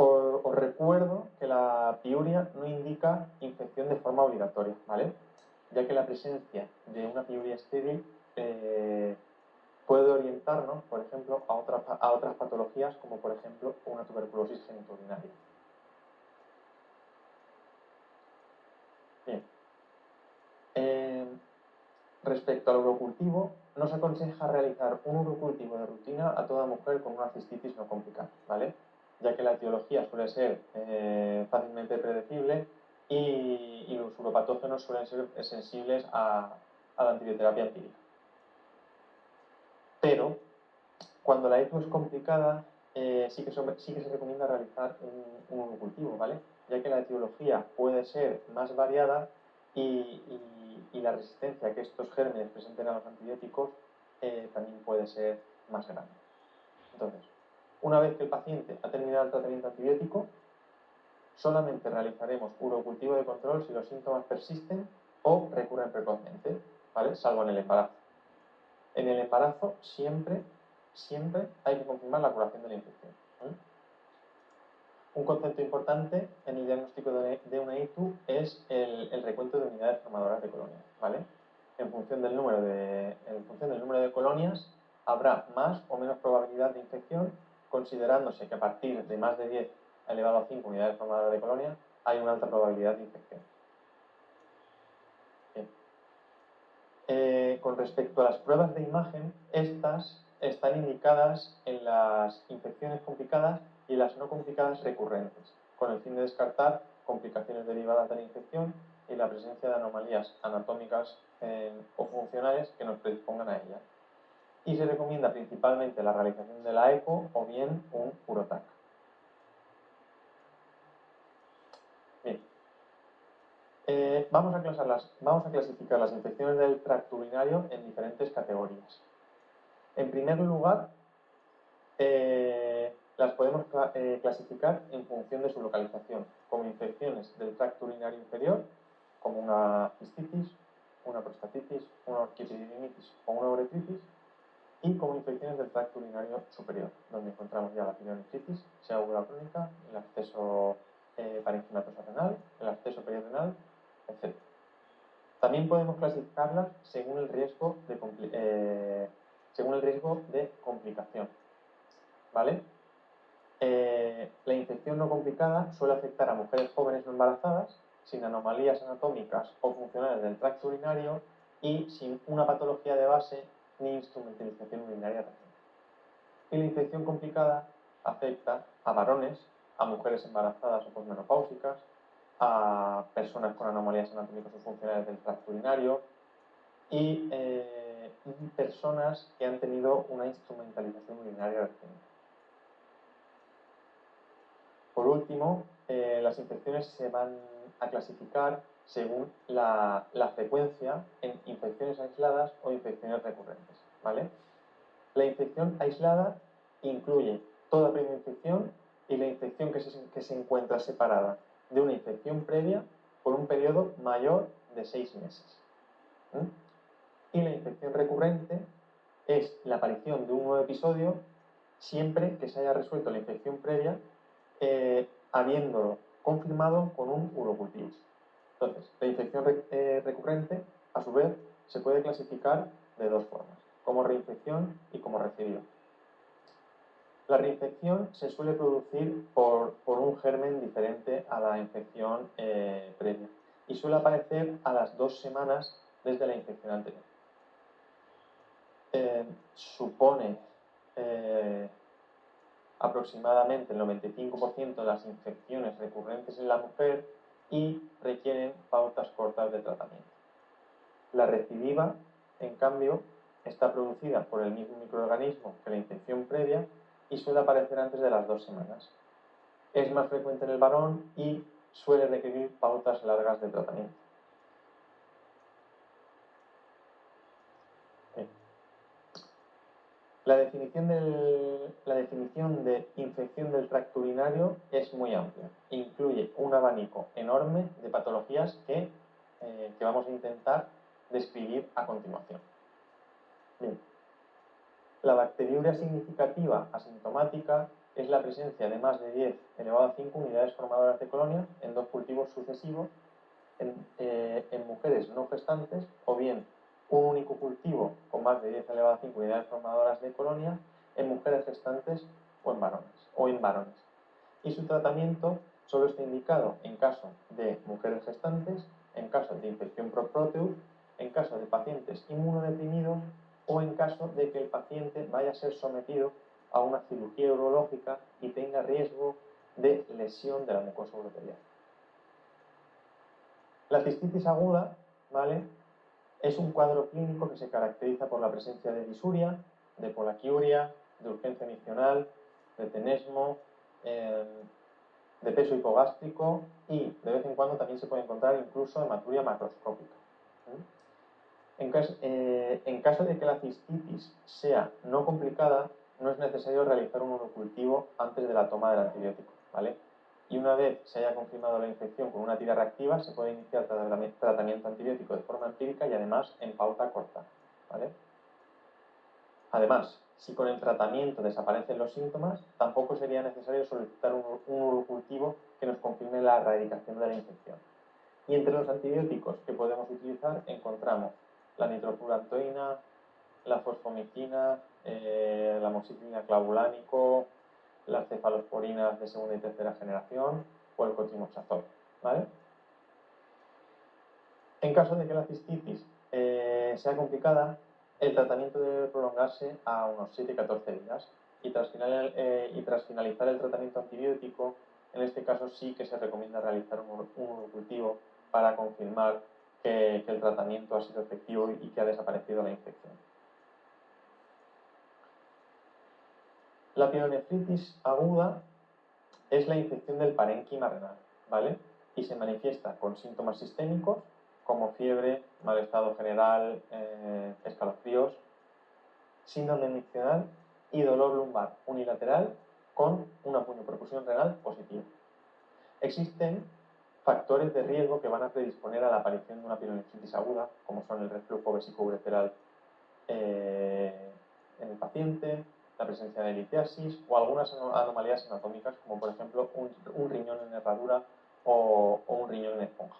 Os recuerdo que la piuria no indica infección de forma obligatoria, ¿vale?, ya que la presencia de una piuria estéril puede orientarnos, por ejemplo, a otras patologías, como por ejemplo una tuberculosis genitourinaria. Bien. Respecto al urocultivo, no se aconseja realizar un urocultivo de rutina a toda mujer con una cistitis no complicada, ¿vale?, ya que la etiología suele ser fácilmente predecible y los uropatógenos suelen ser sensibles a la antibioterapia empírica. Pero, cuando la ETU es complicada, sí que se recomienda realizar un urocultivo, ¿vale?, ya que la etiología puede ser más variada y la resistencia que estos gérmenes presenten a los antibióticos también puede ser más grande. Entonces, una vez que el paciente ha terminado el tratamiento antibiótico, solamente realizaremos urocultivo de control si los síntomas persisten o recurren precozmente, ¿vale?, salvo en el embarazo. En el embarazo siempre hay que confirmar la curación de la infección. Un concepto importante en el diagnóstico de una ITU es el recuento de unidades formadoras de colonias, ¿vale? En función del número de colonias habrá más o menos probabilidad de infección, considerándose que a partir de más de 10 elevado a 5 unidades formadoras de colonia hay una alta probabilidad de infección. Bien. Con respecto a las pruebas de imagen, estas están indicadas en las infecciones complicadas y las no complicadas recurrentes, con el fin de descartar complicaciones derivadas de la infección y la presencia de anomalías anatómicas o funcionales que nos predispongan a ella. Y se recomienda principalmente la realización de la ECO o bien un urotac. Bien. Vamos a clasificar las infecciones del tracto urinario en diferentes categorías. En primer lugar, las podemos clasificar en función de su localización, como infecciones del tracto urinario inferior, como una cistitis, una prostatitis, una orquiepididimitis o una uretritis, y como infecciones del tracto urinario superior, donde encontramos ya la pielonefritis, sea aguda crónica, el absceso parenquimatoso renal, el absceso perirenal, etc. También podemos clasificarlas según el riesgo de complicación, ¿vale? La infección no complicada suele afectar a mujeres jóvenes no embarazadas, sin anomalías anatómicas o funcionales del tracto urinario y sin una patología de base ni instrumentalización urinaria reciente. Y la infección complicada afecta a varones, a mujeres embarazadas o posmenopáusicas, a personas con anomalías anatómicas o funcionales del tracto urinario y personas que han tenido una instrumentalización urinaria reciente. Por último, las infecciones se van a clasificar según la frecuencia en infecciones aisladas o infecciones recurrentes, ¿vale? La infección aislada incluye toda prima infección y la infección que se encuentra separada de una infección previa por un periodo mayor de 6 meses. Y la infección recurrente es la aparición de un nuevo episodio siempre que se haya resuelto la infección previa habiéndolo confirmado con un urocultivo. Entonces, la infección recurrente, a su vez, se puede clasificar de dos formas, como reinfección y como recidiva. La reinfección se suele producir por un germen diferente a la infección previa y suele aparecer a las 2 semanas desde la infección anterior. Supone aproximadamente el 95% de las infecciones recurrentes en la mujer y requieren pautas cortas de tratamiento. La recidiva, en cambio, está producida por el mismo microorganismo que la infección previa y suele aparecer antes de las 2 semanas. Es más frecuente en el varón y suele requerir pautas largas de tratamiento. La definición de infección del tracto urinario es muy amplia. Incluye un abanico enorme de patologías que vamos a intentar describir a continuación. Bien. La bacteriuria significativa asintomática es la presencia de más de 10 elevado a 5 unidades formadoras de colonia en 2 cultivos sucesivos en mujeres no gestantes, o bien un único cultivo con más de 10 elevado a 5 unidades formadoras de colonia en mujeres gestantes o en varones. Y su tratamiento solo está indicado en caso de mujeres gestantes, en caso de infección por Proteus, en caso de pacientes inmunodeprimidos o en caso de que el paciente vaya a ser sometido a una cirugía urológica y tenga riesgo de lesión de la mucosa uroterial. La cistitis aguda, ¿vale?, es un cuadro clínico que se caracteriza por la presencia de disuria, de polaquiuria, de urgencia miccional, de tenesmo, de peso hipogástrico y de vez en cuando también se puede encontrar incluso hematuria macroscópica. En caso de que la cistitis sea no complicada, no es necesario realizar un urocultivo antes de la toma del antibiótico, ¿vale? Y una vez se haya confirmado la infección con una tira reactiva, se puede iniciar tratamiento antibiótico de forma empírica y además en pauta corta, ¿vale? Además, si con el tratamiento desaparecen los síntomas, tampoco sería necesario solicitar un urocultivo que nos confirme la erradicación de la infección. Y entre los antibióticos que podemos utilizar encontramos la nitrofurantoína, la fosfomicina, la amoxicilina clavulánico, las cefalosporinas de segunda y tercera generación o el cotrimoxazol, ¿vale? En caso de que la cistitis sea complicada, el tratamiento debe prolongarse a unos 7-14 días y tras finalizar el tratamiento antibiótico, en este caso sí que se recomienda realizar un urocultivo para confirmar que el tratamiento ha sido efectivo y que ha desaparecido la infección. La pielonefritis aguda es la infección del parénquima renal, ¿vale? Y se manifiesta con síntomas sistémicos como fiebre, mal estado general, escalofríos, síndrome miccional y dolor lumbar unilateral con una punioperfusión renal positiva. Existen factores de riesgo que van a predisponer a la aparición de una pielonefritis aguda, como son el reflujo vesicoureteral en el paciente, la presencia de litiasis o algunas anomalías anatómicas, como por ejemplo un riñón en herradura o un riñón en esponja.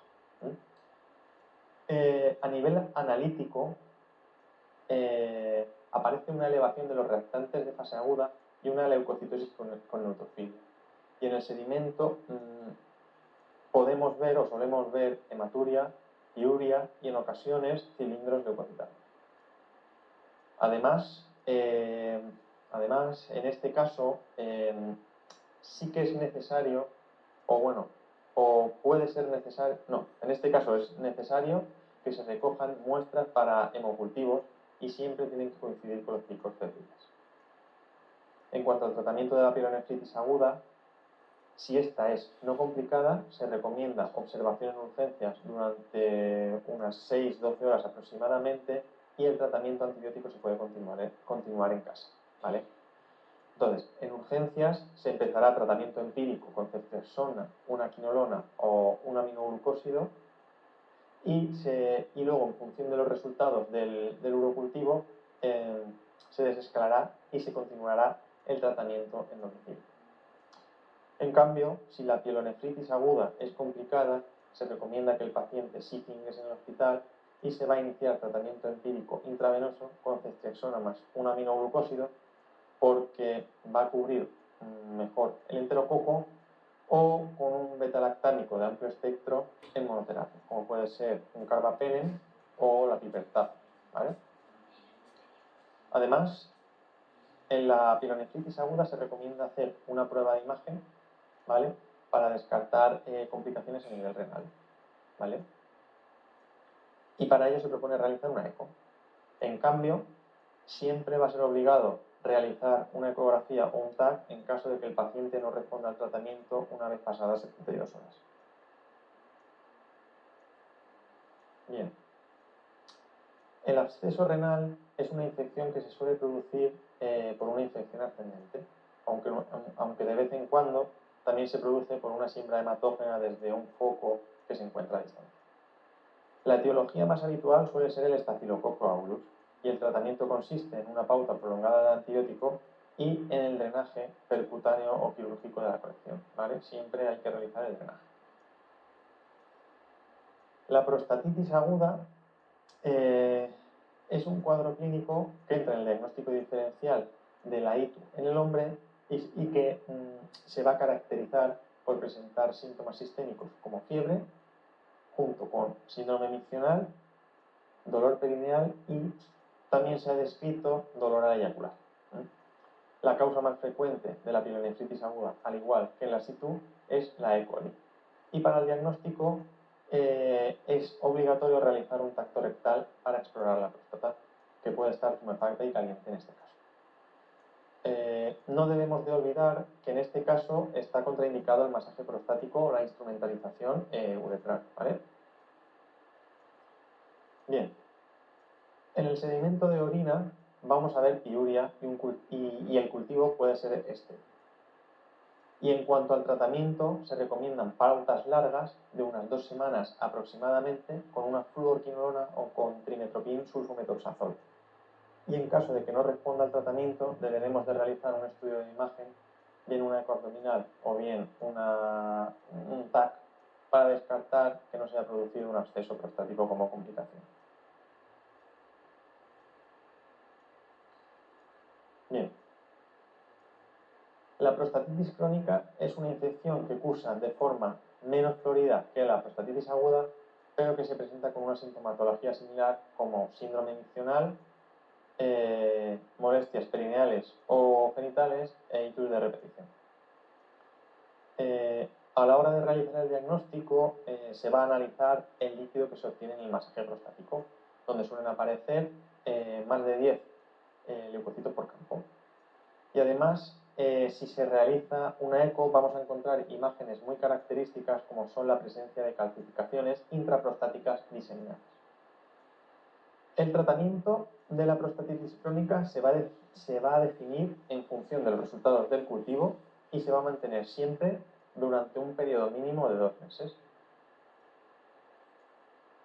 A nivel analítico, aparece una elevación de los reactantes de fase aguda y una leucocitosis con neutrofilia. Y en el sedimento podemos ver o solemos ver hematuria, piuria y en ocasiones cilindros leucocitados. Además, en este caso, sí que es necesario, o puede ser necesario, no, en este caso es necesario que se recojan muestras para hemocultivos y siempre tienen que coincidir con los picos fértiles. En cuanto al tratamiento de la pielonefritis aguda, si esta es no complicada, se recomienda observación en urgencias durante unas 6-12 horas aproximadamente y el tratamiento antibiótico se puede continuar en casa, ¿vale? Entonces, en urgencias se empezará tratamiento empírico con ceftriaxona, una quinolona o un aminoglucósido y luego, en función de los resultados del urocultivo, se desescalará y se continuará el tratamiento en domicilio. En cambio, si la pielonefritis aguda es complicada, se recomienda que el paciente sí ingrese en el hospital y se va a iniciar tratamiento empírico intravenoso con ceftriaxona más un aminoglucósido porque va a cubrir mejor el enterococo, o con un beta-lactámico de amplio espectro en monoterapia, como puede ser un carbapenem o la pipertaz, ¿vale? Además, en la pielonefritis aguda se recomienda hacer una prueba de imagen, ¿vale?, para descartar complicaciones a nivel renal, ¿vale? Y para ello se propone realizar una eco. En cambio, siempre va a ser obligado realizar una ecografía o un TAC en caso de que el paciente no responda al tratamiento una vez pasadas 72 horas. Bien. El absceso renal es una infección que se suele producir por una infección ascendente, aunque de vez en cuando también se produce por una siembra hematógena desde un foco que se encuentra a distancia. La etiología más habitual suele ser el Staphylococcus aureus, y el tratamiento consiste en una pauta prolongada de antibiótico y en el drenaje percutáneo o quirúrgico de la colección, ¿vale? Siempre hay que realizar el drenaje. La prostatitis aguda es un cuadro clínico que entra en el diagnóstico diferencial de la ITU en el hombre y que se va a caracterizar por presentar síntomas sistémicos como fiebre, junto con síndrome miccional, dolor perineal y también se ha descrito dolor al eyacular. La causa más frecuente de la pielonefritis aguda, al igual que en la situ, es la E. coli. Y para el diagnóstico es obligatorio realizar un tacto rectal para explorar la próstata, que puede estar tumefacta y caliente en este caso. No debemos de olvidar que en este caso está contraindicado el masaje prostático o la instrumentalización uretral, ¿vale? Bien, en el sedimento de orina vamos a ver piuria y el cultivo puede ser este. Y en cuanto al tratamiento, se recomiendan pautas largas de unas 2 semanas aproximadamente con una fluorquinolona o con trimetoprim sulfometoxazol. Y en caso de que no responda al tratamiento, deberemos de realizar un estudio de imagen, bien una ecoabdominal o bien un TAC, para descartar que no se haya producido un absceso prostático como complicación. Bien. La prostatitis crónica es una infección que cursa de forma menos florida que la prostatitis aguda, pero que se presenta con una sintomatología similar como síndrome miccional, molestias perineales o genitales e itus de repetición. A la hora de realizar el diagnóstico se va a analizar el líquido que se obtiene en el masaje prostático, donde suelen aparecer más de 10 leucocitos por campo. Y además, si se realiza una eco, vamos a encontrar imágenes muy características como son la presencia de calcificaciones intraprostáticas diseminadas. El tratamiento de la prostatitis crónica se va a definir en función de los resultados del cultivo y se va a mantener siempre durante un periodo mínimo de 2 meses.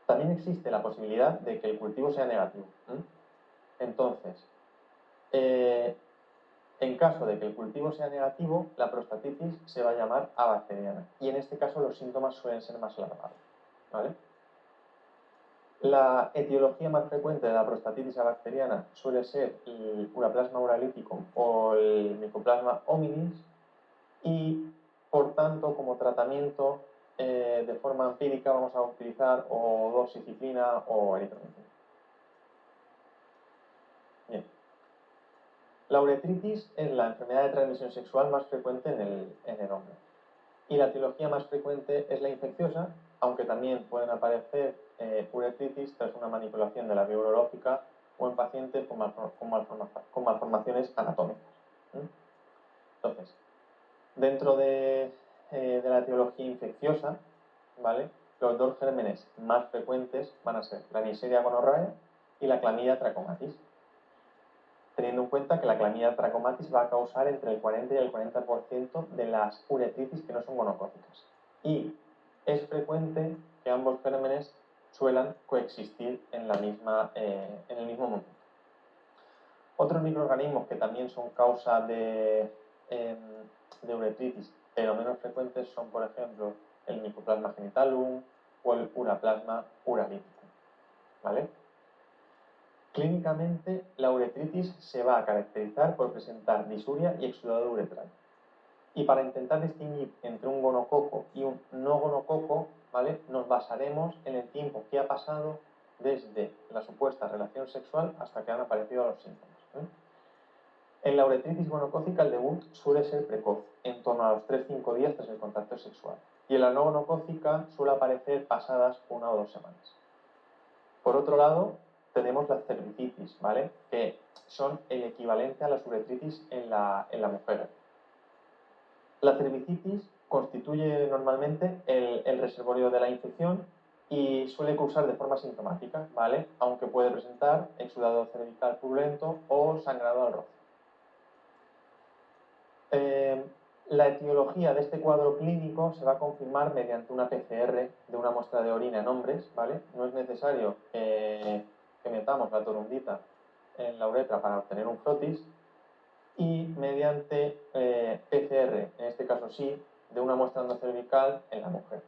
También existe la posibilidad de que el cultivo sea negativo. Entonces, en caso de que el cultivo sea negativo, la prostatitis se va a llamar abacteriana y en este caso los síntomas suelen ser más alargados, ¿vale? La etiología más frecuente de la prostatitis abacteriana suele ser el Uraplasma urolítico o el Mycoplasma hominis y, por tanto, como tratamiento de forma empírica vamos a utilizar o doxiciclina o eritromicina. Bien. La uretritis es la enfermedad de transmisión sexual más frecuente en el hombre. Y la etiología más frecuente es la infecciosa, aunque también pueden aparecer uretritis tras una manipulación de la vía urológica o en pacientes con malformaciones anatómicas. Entonces, dentro de la etiología infecciosa, ¿vale?, los 2 gérmenes más frecuentes van a ser la Neisseria gonorrhoeae y la Chlamydia trachomatis, teniendo en cuenta que la Chlamydia trachomatis va a causar entre el 40 y el 40% de las uretritis que no son gonocócicas. Y es frecuente que ambos gérmenes suelan coexistir en el mismo momento. Otros microorganismos que también son causa de uretritis, pero menos frecuentes, son, por ejemplo, el Mycoplasma genitalum o el Uraplasma urolítico, ¿vale? Clínicamente, la uretritis se va a caracterizar por presentar disuria y exudado uretral. Y para intentar distinguir entre un gonococo y un no gonococo, ¿vale?, nos basaremos en el tiempo que ha pasado desde la supuesta relación sexual hasta que han aparecido los síntomas. En la uretritis gonocócica el debut suele ser precoz, en torno a los 3-5 días tras el contacto sexual. Y en la no gonocócica suele aparecer pasadas 1 o 2 semanas. Por otro lado, tenemos la cervicitis, ¿vale?, que son el equivalente a las uretritis en la mujer. La cervicitis constituye normalmente el reservorio de la infección y suele cursar de forma sintomática, ¿vale?, aunque puede presentar exudado cervical purulento o sangrado al roce. La etiología de este cuadro clínico se va a confirmar mediante una PCR de una muestra de orina en hombres, ¿vale? No es necesario que metamos la torundita en la uretra para obtener un frotis, y mediante PCR, en este caso sí, de una muestra endocervical en la mujer.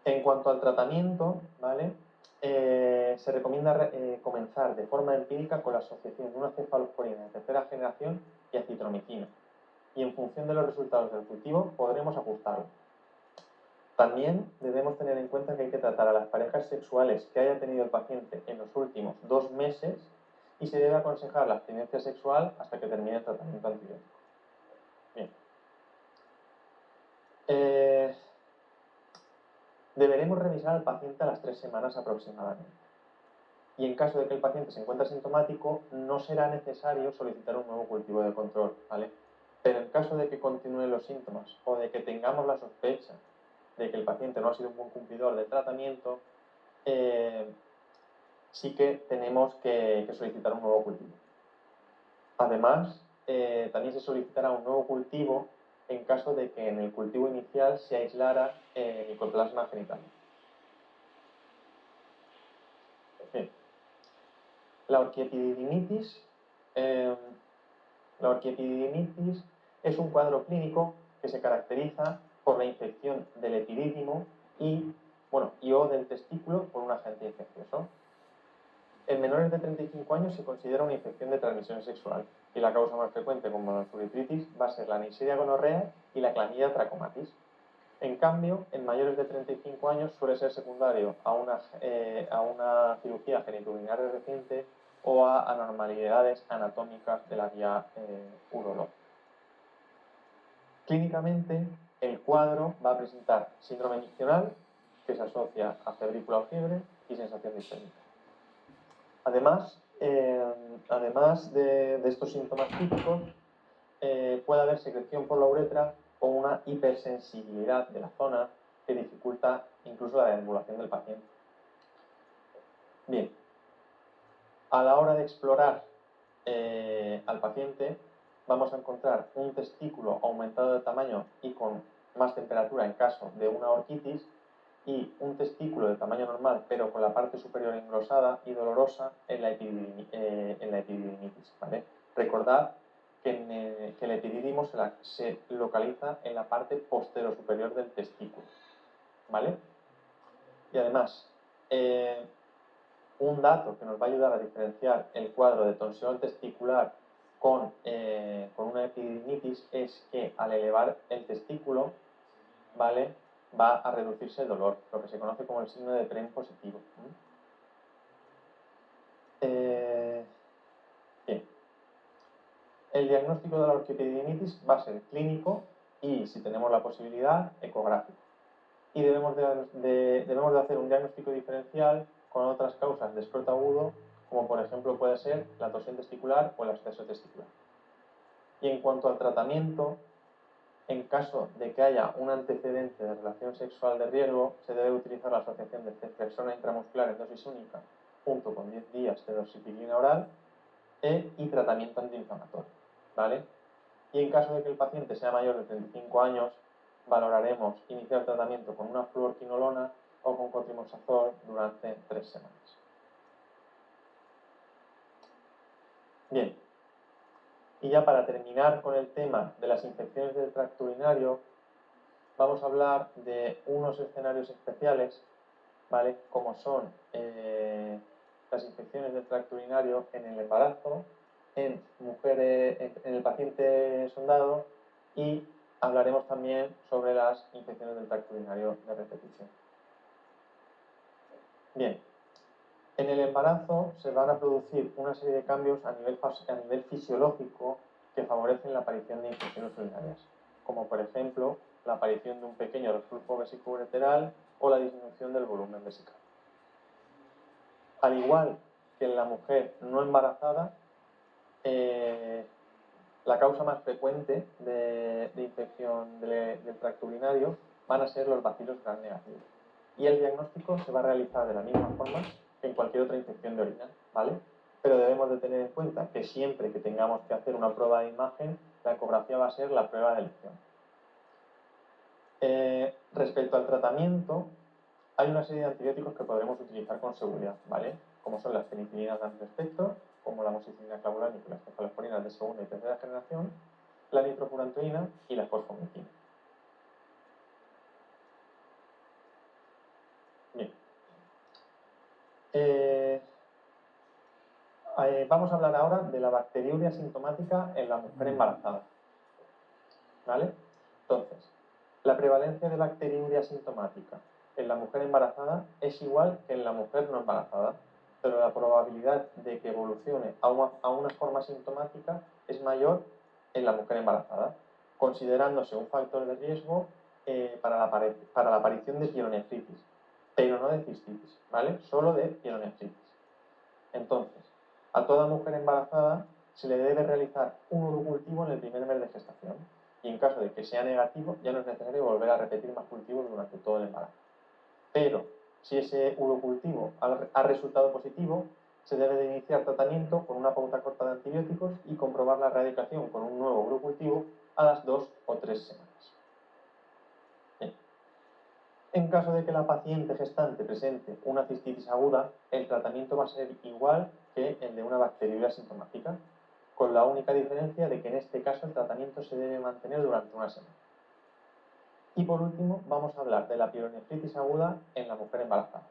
En cuanto al tratamiento, ¿vale?, se recomienda comenzar de forma empírica con la asociación de una cefalosporina de tercera generación y acitromicina, y en función de los resultados del cultivo podremos ajustarlo. También debemos tener en cuenta que hay que tratar a las parejas sexuales que haya tenido el paciente en los últimos 2 meses y se debe aconsejar la abstinencia sexual hasta que termine el tratamiento antibiótico. Bien. Deberemos revisar al paciente a las 3 semanas aproximadamente. Y en caso de que el paciente se encuentre asintomático, no será necesario solicitar un nuevo cultivo de control, ¿vale? Pero en caso de que continúen los síntomas o de que tengamos la sospecha de que el paciente no ha sido un buen cumplidor del tratamiento, sí que tenemos que solicitar un nuevo cultivo. Además, también se solicitará un nuevo cultivo en caso de que en el cultivo inicial se aislara micoplasma genital. Bien. La orquiepididimitis es un cuadro clínico que se caracteriza por la infección del epidídimo o del testículo por un agente infeccioso. En menores de 35 años se considera una infección de transmisión sexual y la causa más frecuente como la uretritis va a ser la Neisseria gonorrea y la Chlamydia trachomatis. En cambio, en mayores de 35 años suele ser secundario a una cirugía genitourinaria reciente o a anormalidades anatómicas de la vía urológica. Clínicamente, el cuadro va a presentar síndrome miccional, que se asocia a febrícula o fiebre y sensación disfémica. Además de estos síntomas típicos, puede haber secreción por la uretra o una hipersensibilidad de la zona que dificulta incluso la deambulación del paciente. Bien, a la hora de explorar al paciente, vamos a encontrar un testículo aumentado de tamaño y con más temperatura en caso de una orquitis, y un testículo de tamaño normal pero con la parte superior engrosada y dolorosa en la epididimitis, ¿vale? Recordad que el epidídimo se localiza en la parte posterior del testículo, ¿vale? Y además, un dato que nos va a ayudar a diferenciar el cuadro de tonsilón testicular con una epididimitis es que al elevar el testículo, ¿vale?, va a reducirse el dolor, lo que se conoce como el signo de Prem positivo. Bien. El diagnóstico de la orquiepididimitis va a ser clínico y, si tenemos la posibilidad, ecográfico. Y debemos de hacer un diagnóstico diferencial con otras causas de escroto agudo, como por ejemplo puede ser la torsión testicular o el absceso testicular. Y en cuanto al tratamiento, en caso de que haya un antecedente de relación sexual de riesgo, se debe utilizar la asociación de ceftriaxona intramuscular en dosis única junto con 10 días de doxiciclina oral y tratamiento antiinflamatorio, ¿vale? Y en caso de que el paciente sea mayor de 35 años, valoraremos iniciar tratamiento con una fluorquinolona o con cotrimoxazol durante 3 semanas. Bien. Y ya para terminar con el tema de las infecciones del tracto urinario, vamos a hablar de unos escenarios especiales, ¿vale?, como son las infecciones del tracto urinario en el embarazo, en mujeres, en el paciente sondado, y hablaremos también sobre las infecciones del tracto urinario de repetición. Bien, en el embarazo se van a producir una serie de cambios a nivel fisiológico que favorecen la aparición de infecciones urinarias, como por ejemplo la aparición de un pequeño reflujo vesicoureteral o la disminución del volumen vesical. Al igual que en la mujer no embarazada, la causa más frecuente de infección del tracto urinario van a ser los bacilos gram negativos. Y el diagnóstico se va a realizar de la misma forma que en cualquier otra infección de orina, ¿vale? Pero debemos de tener en cuenta que siempre que tengamos que hacer una prueba de imagen, la ecografía va a ser la prueba de elección. Respecto al tratamiento, hay una serie de antibióticos que podremos utilizar con seguridad, ¿vale? Como son las penicilinas de amplio espectro, como la amoxicilina clavulánica y las cefalosporinas de segunda y tercera generación, la nitrofurantoína y la fosfomicina. Bien. Vamos a hablar ahora de la bacteriuria sintomática en la mujer embarazada, ¿vale? Entonces, la prevalencia de bacteriuria sintomática en la mujer embarazada es igual que en la mujer no embarazada, pero la probabilidad de que evolucione a una forma sintomática es mayor en la mujer embarazada, considerándose un factor de riesgo para la aparición de pielonefritis, pero no de cistitis, ¿vale? Solo de pielonefritis. Entonces, a toda mujer embarazada se le debe realizar un urocultivo en el primer mes de gestación, y en caso de que sea negativo ya no es necesario volver a repetir más cultivos durante todo el embarazo. Pero si ese urocultivo ha resultado positivo, se debe de iniciar tratamiento con una pauta corta de antibióticos y comprobar la erradicación con un nuevo urocultivo a las 2 o 3 semanas. Bien. En caso de que la paciente gestante presente una cistitis aguda, el tratamiento va a ser igual que el de una bacteriuria sintomática, con la única diferencia de que en este caso el tratamiento se debe mantener durante una semana. Y por último, vamos a hablar de la pielonefritis aguda en la mujer embarazada.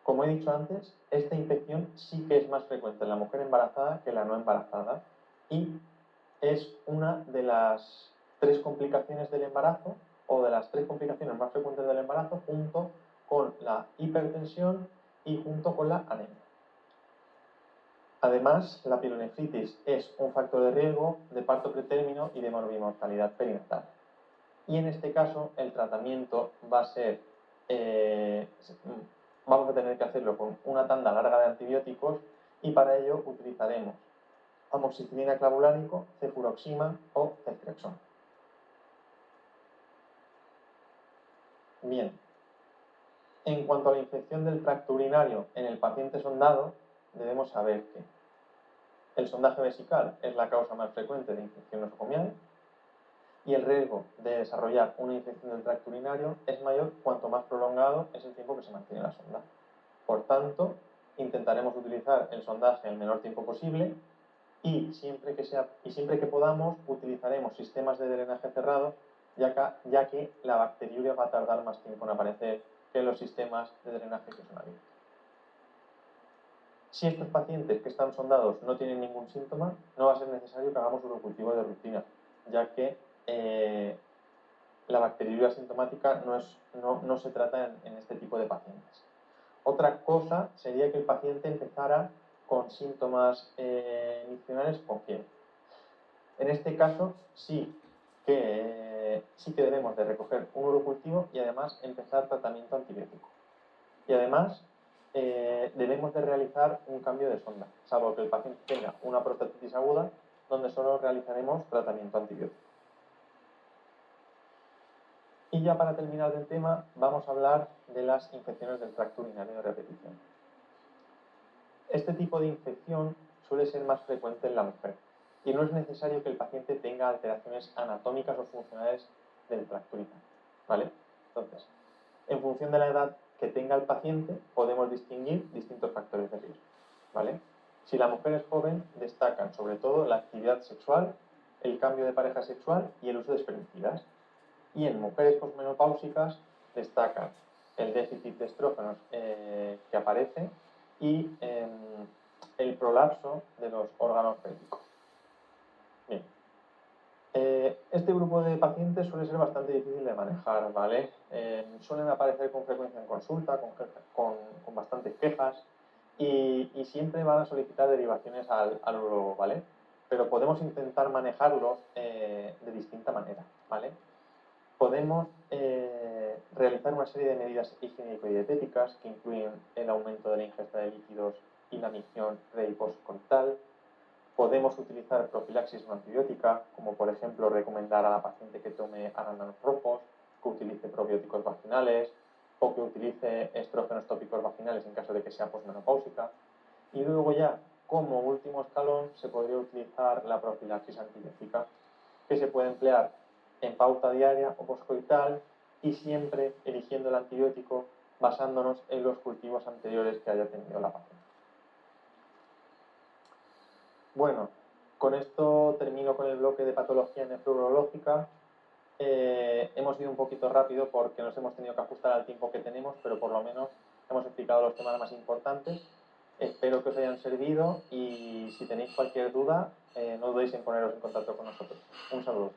Como he dicho antes, esta infección sí que es más frecuente en la mujer embarazada que en la no embarazada, y es una de las 3 complicaciones del embarazo, o de las 3 complicaciones más frecuentes del embarazo, junto con la hipertensión y junto con la anemia. Además, la pielonefritis es un factor de riesgo de parto pretérmino y de morbimortalidad perinatal. Y en este caso, el tratamiento va a ser, vamos a tener que hacerlo con una tanda larga de antibióticos, y para ello utilizaremos amoxicilina clavulánico, cefuroxima o ceftriaxona. Bien, en cuanto a la infección del tracto urinario en el paciente sondado, debemos saber que el sondaje vesical es la causa más frecuente de infección nosocomial, y el riesgo de desarrollar una infección del tracto urinario es mayor cuanto más prolongado es el tiempo que se mantiene la sonda. Por tanto, intentaremos utilizar el sondaje el menor tiempo posible, y siempre que podamos utilizaremos sistemas de drenaje cerrado, ya que la bacteriuria va a tardar más tiempo en aparecer que los sistemas de drenaje que son abiertos. Si estos pacientes que están sondados no tienen ningún síntoma, no va a ser necesario que hagamos urocultivo de rutina, ya que la bacteriuria asintomática no se trata en este tipo de pacientes. Otra cosa sería que el paciente empezara con síntomas iniciales o fiebre. En este caso sí que debemos de recoger un urocultivo y además empezar tratamiento antibiótico. Y además debemos de realizar un cambio de sonda, salvo que el paciente tenga una prostatitis aguda, donde solo realizaremos tratamiento antibiótico. Y ya para terminar el tema, vamos a hablar de las infecciones del tracto urinario de repetición. Este tipo de infección suele ser más frecuente en la mujer, y no es necesario que el paciente tenga alteraciones anatómicas o funcionales del tracto urinario, ¿vale? Entonces, en función de la edad que tenga el paciente, podemos distinguir distintos factores de riesgo, ¿vale? Si la mujer es joven, destacan sobre todo la actividad sexual, el cambio de pareja sexual y el uso de espermicidas. Y en mujeres posmenopáusicas destacan el déficit de estrógenos que aparece, y el prolapso de los órganos pélvicos. Bien. Este grupo de pacientes suele ser bastante difícil de manejar, ¿vale? Suelen aparecer con frecuencia en consulta, con bastantes quejas y siempre van a solicitar derivaciones al urólogo, ¿vale? Pero podemos intentar manejarlos de distinta manera, ¿vale? Podemos realizar una serie de medidas higiénico y dietéticas que incluyen el aumento de la ingesta de líquidos y la micción pre y postcoital. Podemos utilizar profilaxis no antibiótica, como por ejemplo recomendar a la paciente que tome arándanos rojos, que utilice probióticos vaginales o que utilice estrógenos tópicos vaginales en caso de que sea posmenopáusica. Y luego ya, como último escalón, se podría utilizar la profilaxis antibiótica, que se puede emplear en pauta diaria o postcoital y siempre eligiendo el antibiótico basándonos en los cultivos anteriores que haya tenido la paciente. Bueno, con esto termino con el bloque de patología nefrourológica. Hemos ido un poquito rápido porque nos hemos tenido que ajustar al tiempo que tenemos, pero por lo menos hemos explicado los temas más importantes. Espero que os hayan servido y si tenéis cualquier duda, no dudéis en poneros en contacto con nosotros. Un saludo.